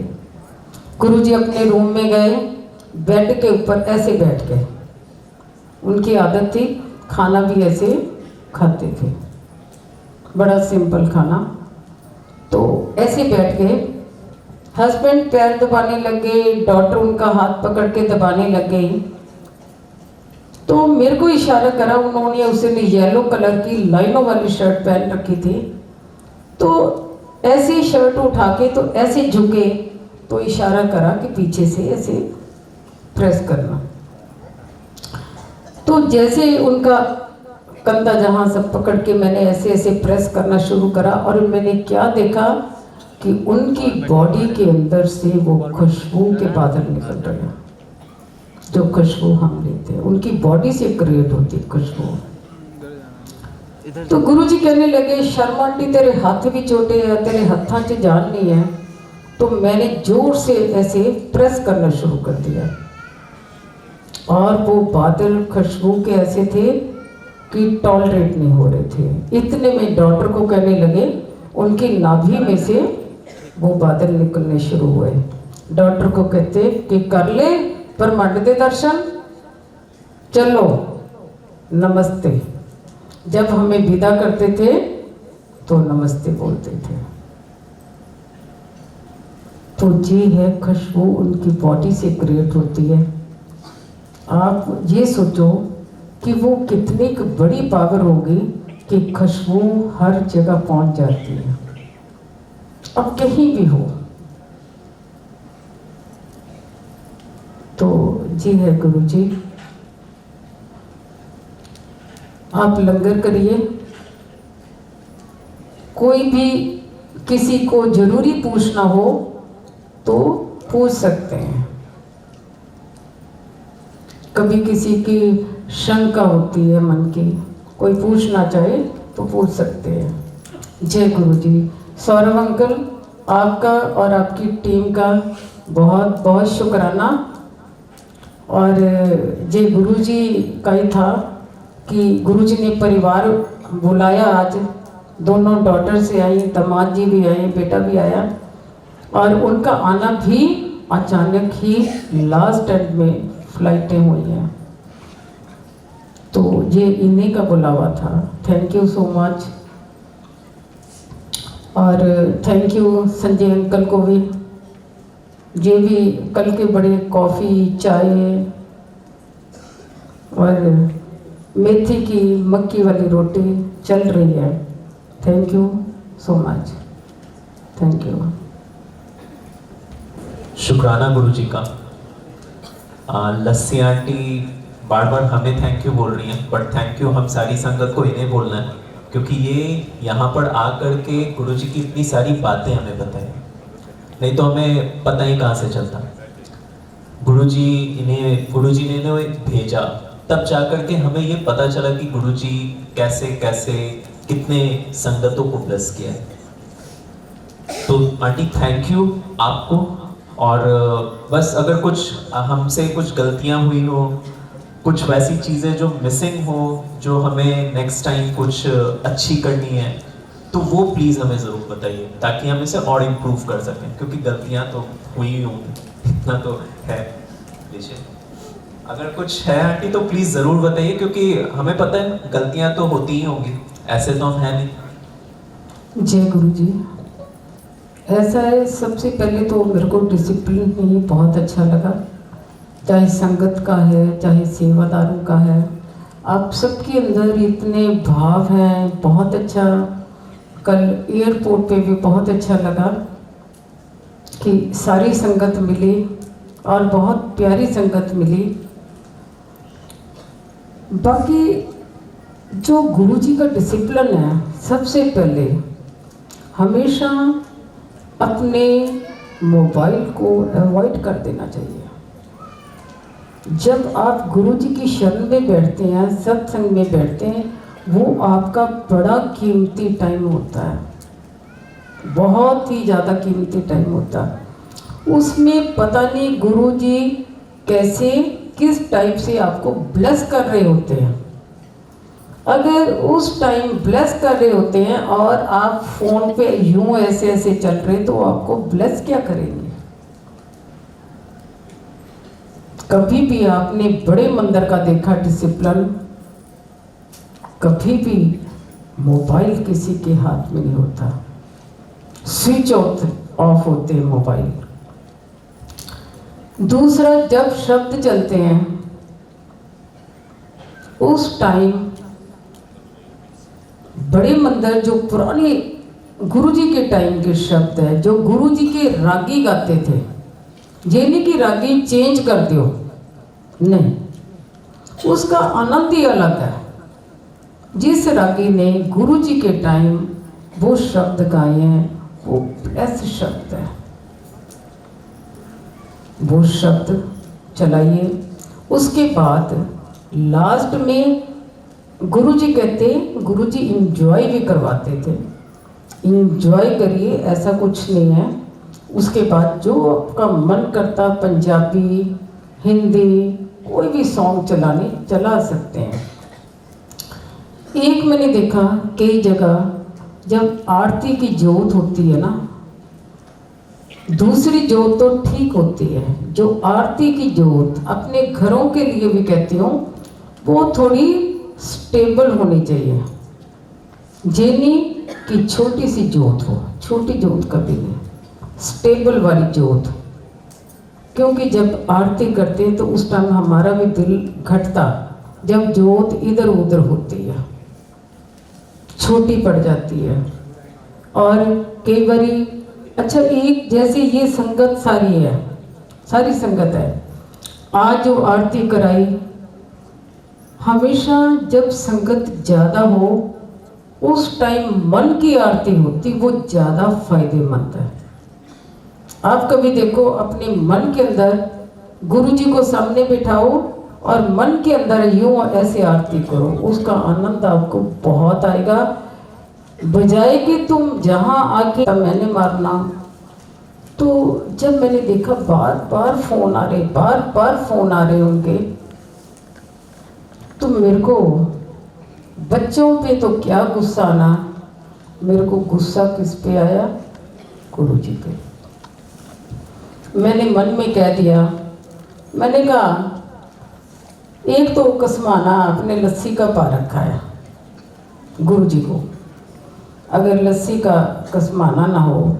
गुरुजी अपने रूम में गए, बेड के ऊपर ऐसे बैठ गए। उनकी आदत थी, खाना भी ऐसे खाते थे, बड़ा सिंपल खाना। तो ऐसे बैठ गए, हस्बैंड पैर दबाने लगे, डॉटर उनका हाथ पकड़ के दबाने लग गई। तो मेरे को इशारा करा उन्होंने, उसने येलो कलर की लाइनों वाली शर्ट पहन रखी थी। तो ऐसे शर्ट उठा के तो ऐसे झुके, तो इशारा करा कि पीछे से ऐसे प्रेस करना। तो जैसे उनका कंधा जहाँ सब पकड़ के मैंने ऐसे ऐसे प्रेस करना शुरू करा और मैंने क्या देखा कि उनकी बॉडी के अंदर से वो खुशबू के बादल निकल रहे हैं। जो खुशबू हम लेते हैं उनकी बॉडी से क्रिएट होती खुशबू। तो गुरुजी कहने लगे, शर्मा आंटी तेरे हाथ भी छोटे हैं, तेरे हाथों से जान नहीं है। तो मैंने जोर से ऐसे प्रेस करना शुरू कर दिया और वो बादल खुशबू के ऐसे थे कि टॉलरेट नहीं हो रहे थे। इतने में डॉक्टर को कहने लगे, उनकी नाभि में से वो बादल निकलने शुरू हुए। डॉक्टर को कहते कि कर ले ब्रह्मांड के दर्शन, चलो नमस्ते। जब हमें विदा करते थे तो नमस्ते बोलते थे। तो ये है खुशबू, उनकी बॉडी से क्रिएट होती है। आप ये सोचो कि वो कितनी बड़ी पावर होगी कि खुशबू हर जगह पहुंच जाती है, अब कहीं भी हो। तो जी है गुरु जी, आप लंगर करिए। कोई भी किसी को जरूरी पूछना हो तो पूछ सकते हैं। कभी किसी की शंका होती है मन की, कोई पूछना चाहे तो पूछ सकते हैं। जय गुरु जी। सौरभ अंकल, आपका और आपकी टीम का बहुत बहुत शुक्राना। और जय गुरु जी का ही था कि गुरु जी ने परिवार बुलाया। आज दोनों डॉटर से आई, दामाद जी भी आए, बेटा भी आया, और उनका आना भी अचानक ही लास्ट एंड में फ्लाइटें हुई हैं, तो ये इन्हीं का बुलावा था। Thank you so much. और थैंक यू संजय अंकल को भी, ये भी कल के बड़े कॉफ़ी चाय और मेथी की मक्की वाली रोटी चल रही है। Thank you so much. Thank you. शुक्राना गुरु जी का। लस्सी आंटी बार बार हमें थैंक यू बोल रही हैं, बट थैंक यू हम सारी संगत को इन्हें बोलना है, क्योंकि ये यहाँ पर आकर के गुरु जी की इतनी सारी बातें हमें बताएं, नहीं तो हमें पता ही कहाँ से चलता। गुरु जी ने इन्हें भेजा, तब जाकर के हमें ये पता चला कि गुरु जी कैसे कैसे कितने संगतों को ब्लेस किया है। तो आंटी थैंक यू आपको। और बस अगर कुछ हमसे कुछ गलतियां हुई हो, कुछ वैसी चीज़ें जो मिसिंग हो, जो हमें नेक्स्ट टाइम कुछ अच्छी करनी है, तो वो प्लीज़ हमें ज़रूर बताइए, ताकि हम इसे और इम्प्रूव कर सकें, क्योंकि गलतियां तो हुई ही होंगी, इतना तो है। लीजिए, अगर कुछ है आंटी तो प्लीज़ ज़रूर बताइए, क्योंकि हमें पता है गलतियां तो होती ही होंगी, ऐसे तो हम हैं नहीं। जय गुरु जी। ऐसा है, सबसे पहले तो मेरे को डिसिप्लिन ही बहुत अच्छा लगा, चाहे संगत का है चाहे सेवादारों का है। आप सबके अंदर इतने भाव हैं, बहुत अच्छा। कल एयरपोर्ट पे भी बहुत अच्छा लगा कि सारी संगत मिली और बहुत प्यारी संगत मिली। बाकी जो गुरु जी का डिसिप्लिन है, सबसे पहले हमेशा अपने मोबाइल को अवॉइड कर देना चाहिए। जब आप गुरु जी की शरण में बैठते हैं, सत्संग में बैठते हैं, वो आपका बड़ा कीमती टाइम होता है, बहुत ही ज़्यादा कीमती टाइम होता है। उसमें पता नहीं गुरु जी कैसे किस टाइप से आपको ब्लेस कर रहे होते हैं। अगर उस टाइम ब्लेस कर रहे होते हैं और आप फोन पे यूं ऐसे ऐसे चल रहे, तो आपको ब्लेस क्या करेंगे। कभी भी आपने बड़े मंदिर का देखा डिसिप्लिन, कभी भी मोबाइल किसी के हाथ में नहीं होता, स्विच ऑफ होते हैं मोबाइल। दूसरा, जब शब्द चलते हैं उस टाइम बड़े मंदिर जो पुराने गुरुजी के टाइम के शब्द है, जो गुरुजी के रागी गाते थे, ये नहीं कि रागी चेंज कर दो, नहीं, उसका आनंद ही अलग है। जिस रागी ने गुरुजी के टाइम वो शब्द गाए हैं, वो ब्लेस शब्द है, वो शब्द चलाइए। उसके बाद लास्ट में गुरुजी कहते, गुरुजी इंजॉय भी करवाते थे, इंजॉय करिए, ऐसा कुछ नहीं है। उसके बाद जो आपका मन करता, पंजाबी, हिंदी, कोई भी सॉन्ग चला सकते हैं। एक मैंने देखा कई जगह जब आरती की जोत होती है ना, दूसरी जोत तो ठीक होती है, जो आरती की जोत अपने घरों के लिए भी कहती हूँ, वो थोड़ी स्टेबल होनी चाहिए। जेनी की छोटी सी जोत हो, छोटी जोत कभी नहीं, स्टेबल वाली जोत। क्योंकि जब आरती करते हैं तो उस टाइम हमारा भी दिल घटता, जब जोत इधर उधर होती है, छोटी पड़ जाती है। और कई बारी, अच्छा, एक जैसे ये संगत सारी है, सारी संगत है, आज जो आरती कराई, हमेशा जब संगत ज़्यादा हो उस टाइम मन की आरती होती, वो ज़्यादा फायदेमंद है। आप कभी देखो, अपने मन के अंदर गुरु जी को सामने बिठाओ और मन के अंदर यूं ऐसे आरती करो, उसका आनंद आपको बहुत आएगा। बजाय कि तुम जहाँ आके मैंने मारना। तो जब मैंने देखा बार बार फोन आ रहे उनके, तो मेरे को बच्चों पे तो क्या गुस्सा आना, मेरे को गुस्सा किस पे आया? गुरु जी पे। मैंने मन में कह दिया, मैंने कहा एक तो कसमाना आपने लस्सी का पा रखा है गुरु जी को, अगर लस्सी का कसमाना ना हो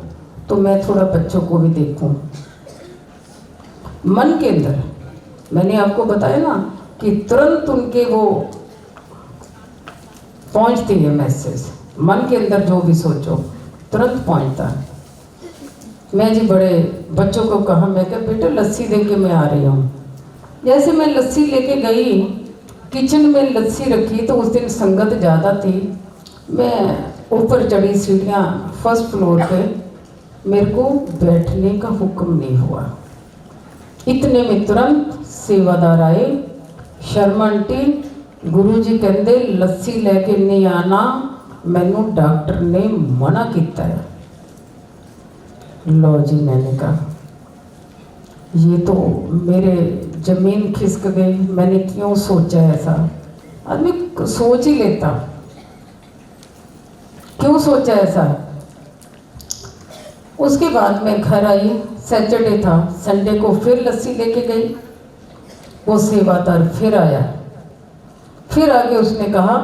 तो मैं थोड़ा बच्चों को भी देखूं। मन के अंदर मैंने आपको बताया ना कि तुरंत उनके वो पहुंचती है मैसेज, मन के अंदर जो भी सोचो तुरंत पहुंचता है। मैं जी बड़े बच्चों को कहा, मैं क्या बेटा लस्सी दे के मैं आ रही हूँ। जैसे मैं लस्सी लेके गई, किचन में लस्सी रखी, तो उस दिन संगत ज़्यादा थी। मैं ऊपर चढ़ी सीढ़ियाँ फर्स्ट फ्लोर पे, मेरे को बैठने का हुक्म नहीं हुआ। इतने में तुरंत सेवादार आए, शर्मा आंटी गुरुजी कहते लस्सी लेके नहीं आना, मैनू डॉक्टर ने मना किया है। लो जी, मैंने कहा ये तो मेरे जमीन खिसक गई, मैंने क्यों सोचा ऐसा? आदमी सोच ही लेता, क्यों सोचा ऐसा? उसके बाद मैं घर आई, सैटरडे था, संडे को फिर लस्सी लेके गई। वो सेवादार फिर आया, फिर आगे उसने कहा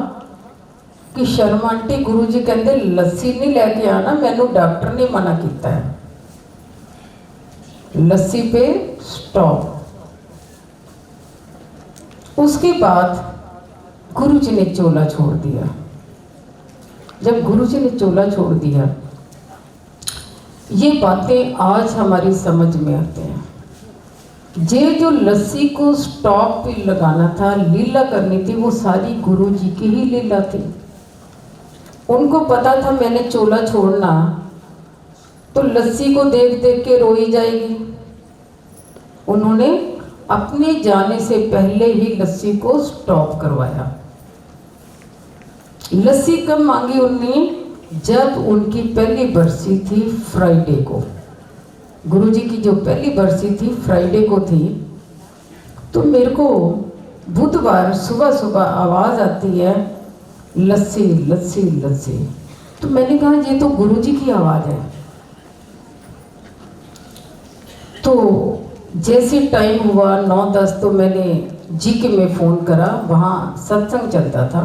कि शर्मा आंटी गुरुजी कहते लस्सी नहीं लेके आना, मैनू डॉक्टर ने मना किया है। लस्सी पे स्टॉप। उसके बाद गुरुजी ने चोला छोड़ दिया। जब गुरुजी ने चोला छोड़ दिया, ये बातें आज हमारी समझ में आते हैं। ये जो लस्सी को स्टॉप पे लगाना था, लीला करनी थी, वो सारी गुरुजी की ही लीला थी। उनको पता था मैंने चोला छोड़ना तो लस्सी को देख देख के रोई जाएगी। उन्होंने अपने जाने से पहले ही लस्सी को स्टॉप करवाया। लस्सी कब मांगी उन्होंने? जब उनकी पहली बरसी थी फ्राइडे को। गुरुजी की जो पहली बरसी थी फ्राइडे को थी, तो मेरे को बुधवार सुबह सुबह आवाज़ आती है लस्सी लस्सी लस्सी। तो मैंने कहा ये तो गुरुजी की आवाज़ है। तो जैसे टाइम हुआ 9-10, तो मैंने जीके में फ़ोन करा, वहाँ सत्संग चलता था।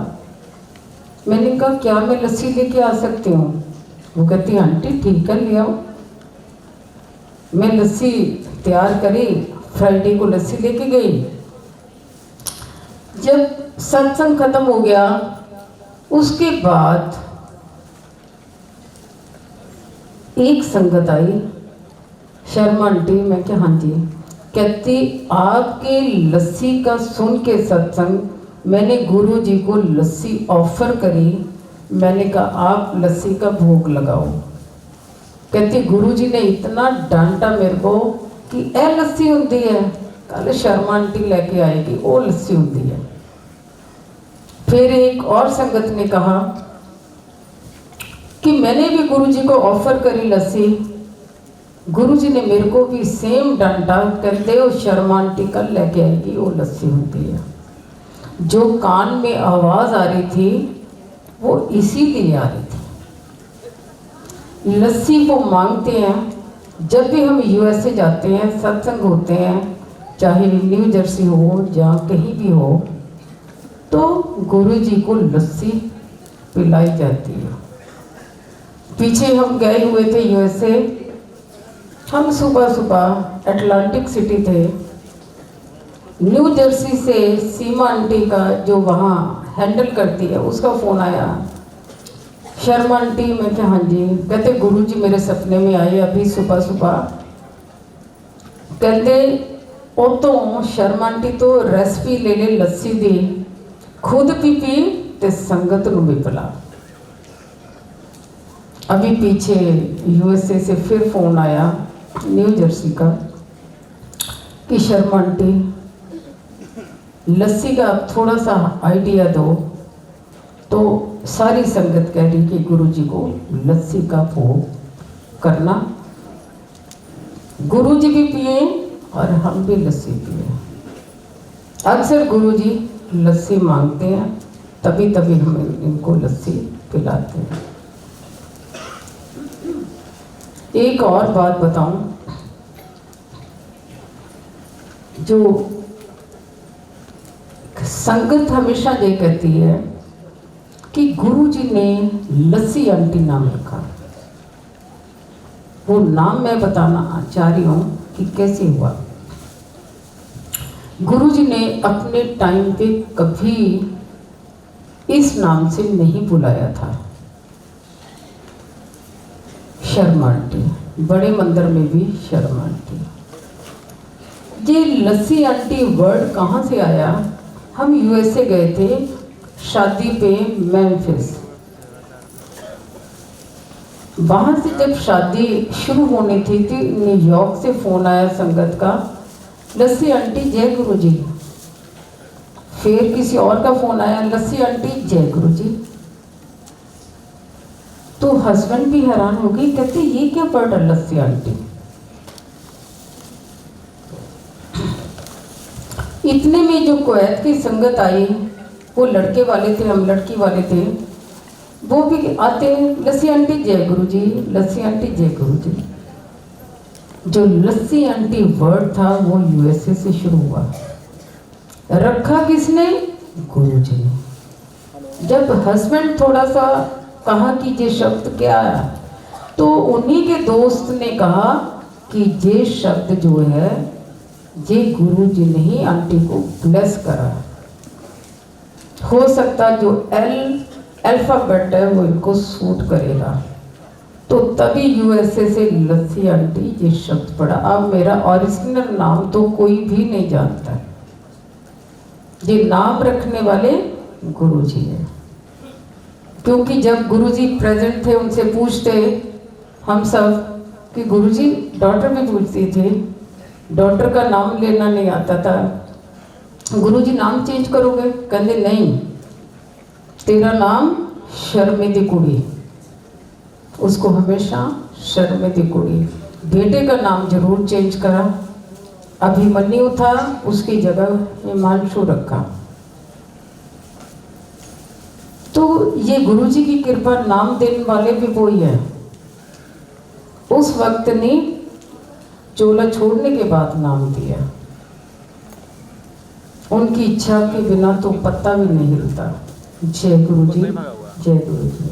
मैंने कहा क्या मैं लस्सी लेके आ सकती हूँ? वो कहती आंटी ठीक है, ले आओ। मैं लस्सी तैयार करी, फ्राइडे को लस्सी लेके गई। जब सत्संग खत्म हो गया, उसके बाद एक संगत आई, शर्मा आंटी। मैं क्या हाँ जी। कहती आपके लस्सी का सुन के सत्संग मैंने गुरु जी को लस्सी ऑफर करी। मैंने कहा आप लस्सी का भोग लगाओ। कहती गुरु जी ने इतना डांटा मेरे को कि ए लस्सी होती है, कल शर्मा आंटी लेके आएगी, वो लस्सी होती है। फिर एक और संगत ने कहा कि मैंने भी गुरु जी को ऑफर करी लस्सी, गुरु जी ने मेरे को भी सेम डांटा, कहते हो शर्मा आंटी कल लेके आएगी, वो लस्सी होती है। जो कान में आवाज़ आ रही थी वो इसीलिए आ रही थी। लस्सी वो मांगते हैं। जब भी हम यूएसए जाते हैं, सत्संग होते हैं, चाहे न्यू जर्सी हो या कहीं भी हो, तो गुरु जी को लस्सी पिलाई जाती है। पीछे हम गए हुए थे यूएसए, हम सुबह सुबह अटलांटिक सिटी थे। न्यू जर्सी से सीमा आंटी का जो वहाँ हैंडल करती है, उसका फ़ोन आया, शर्मा आंटी। मैं क्या हाँ जी। कहते गुरुजी मेरे सपने में आए अभी सुबह सुबह। कहते ओ तो शर्मा आंटी तो रेसिपी ले ले लस्सी दी, खुद पी ते संगत नूं भी पिला। अभी पीछे यूएसए से फिर फ़ोन आया, न्यू जर्सी का कि शर्मा आंटी लस्सी का आप थोड़ा सा आइडिया दो। तो सारी संगत कह रही कि गुरुजी को लस्सी का भोग करना, गुरुजी भी पिए और हम भी लस्सी पिए। अक्सर गुरुजी लस्सी मांगते हैं, तभी तभी हम इनको लस्सी पिलाते हैं। एक और बात बताऊं, जो संगत हमेशा ये कहती है कि गुरुजी ने लस्सी आंटी नाम रखा। वो नाम मैं बताना चाह रही हूँ कि कैसे हुआ। गुरुजी ने अपने टाइम पे कभी इस नाम से नहीं बुलाया था। शर्मा आंटी, बड़े मंदिर में भी शर्मा आंटी। ये लस्सी आंटी वर्ड कहाँ से आया? हम यूएसए गए थे शादी पे मेम्फिस। वहां से जब शादी शुरू होनी थी न्यूयॉर्क से फोन आया संगत का, लस्सी आंटी जय गुरुजी। फिर किसी और का फोन आया, लस्सी आंटी जय गुरुजी। तो हस्बैंड भी हैरान हो गई, कहते ये क्या वर्ड है लस्सी आंटी। इतने में जो कुवैत की संगत आई, वो लड़के वाले थे, हम लड़की वाले थे, वो भी आते लस्सी आंटी जय गुरुजी, लस्सी आंटी जय गुरुजी। जो लस्सी आंटी वर्ड था वो यूएसए से शुरू हुआ। रखा किसने? गुरुजी ने। जब हस्बैंड थोड़ा सा कहा कि ये शब्द क्या है, तो उन्हीं के दोस्त ने कहा कि ये शब्द जो है ये गुरुजी ने ही आंटी को ब्लेस करा। हो सकता जो अल्फाबेट है वो इनको सूट करेगा। तो तभी यूएसए से लस्सी आंटी ये शब्द पड़ा। अब मेरा ओरिजिनल नाम तो कोई भी नहीं जानता, ये नाम रखने वाले गुरुजी है। क्योंकि जब गुरुजी प्रेजेंट थे उनसे पूछते हम सब कि गुरुजी, डॉक्टर भी पूछती थी, डॉक्टर का नाम लेना नहीं आता था, गुरुजी नाम चेंज करोगे? कहते नहीं, तेरा नाम शर्मे दी कुड़ी। उसको हमेशा शर्मे दी कुड़ी। बेटे का नाम जरूर चेंज करा। अभिमन्यु था, उसकी जगह हिमांशु रखा। तो ये गुरुजी की कृपा, नाम देने वाले भी वही है। उस वक्त ने चोला छोड़ने के बाद नाम दिया। उनकी इच्छा के बिना तो पत्ता भी नहीं हिलता। जय गुरुजी, जय गुरुजी।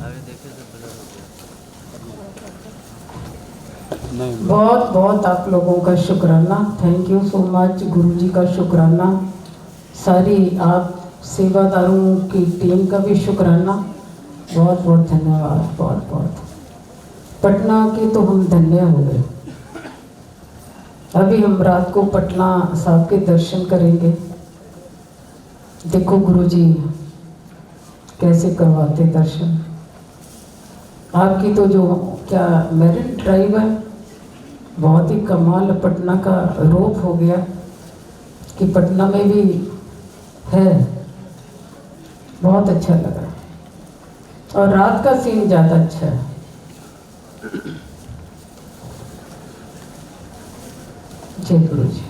बहुत बहुत आप लोगों का शुक्राना। Thank you so much. Guruji का शुक्राना। सारी आप सेवादारों की टीम का भी शुक्राना। बहुत बहुत धन्यवाद। बहुत बहुत पटना के तो हम धन्य हो गए। अभी हम रात को पटना साहब के दर्शन करेंगे। देखो गुरुजी कैसे करवाते दर्शन। आपकी तो जो क्या मैरिन ड्राइव है, बहुत ही कमाल। पटना का रोप हो गया कि पटना में भी है, बहुत अच्छा लगा। और रात का सीन ज़्यादा अच्छा है। जय गुरु जी।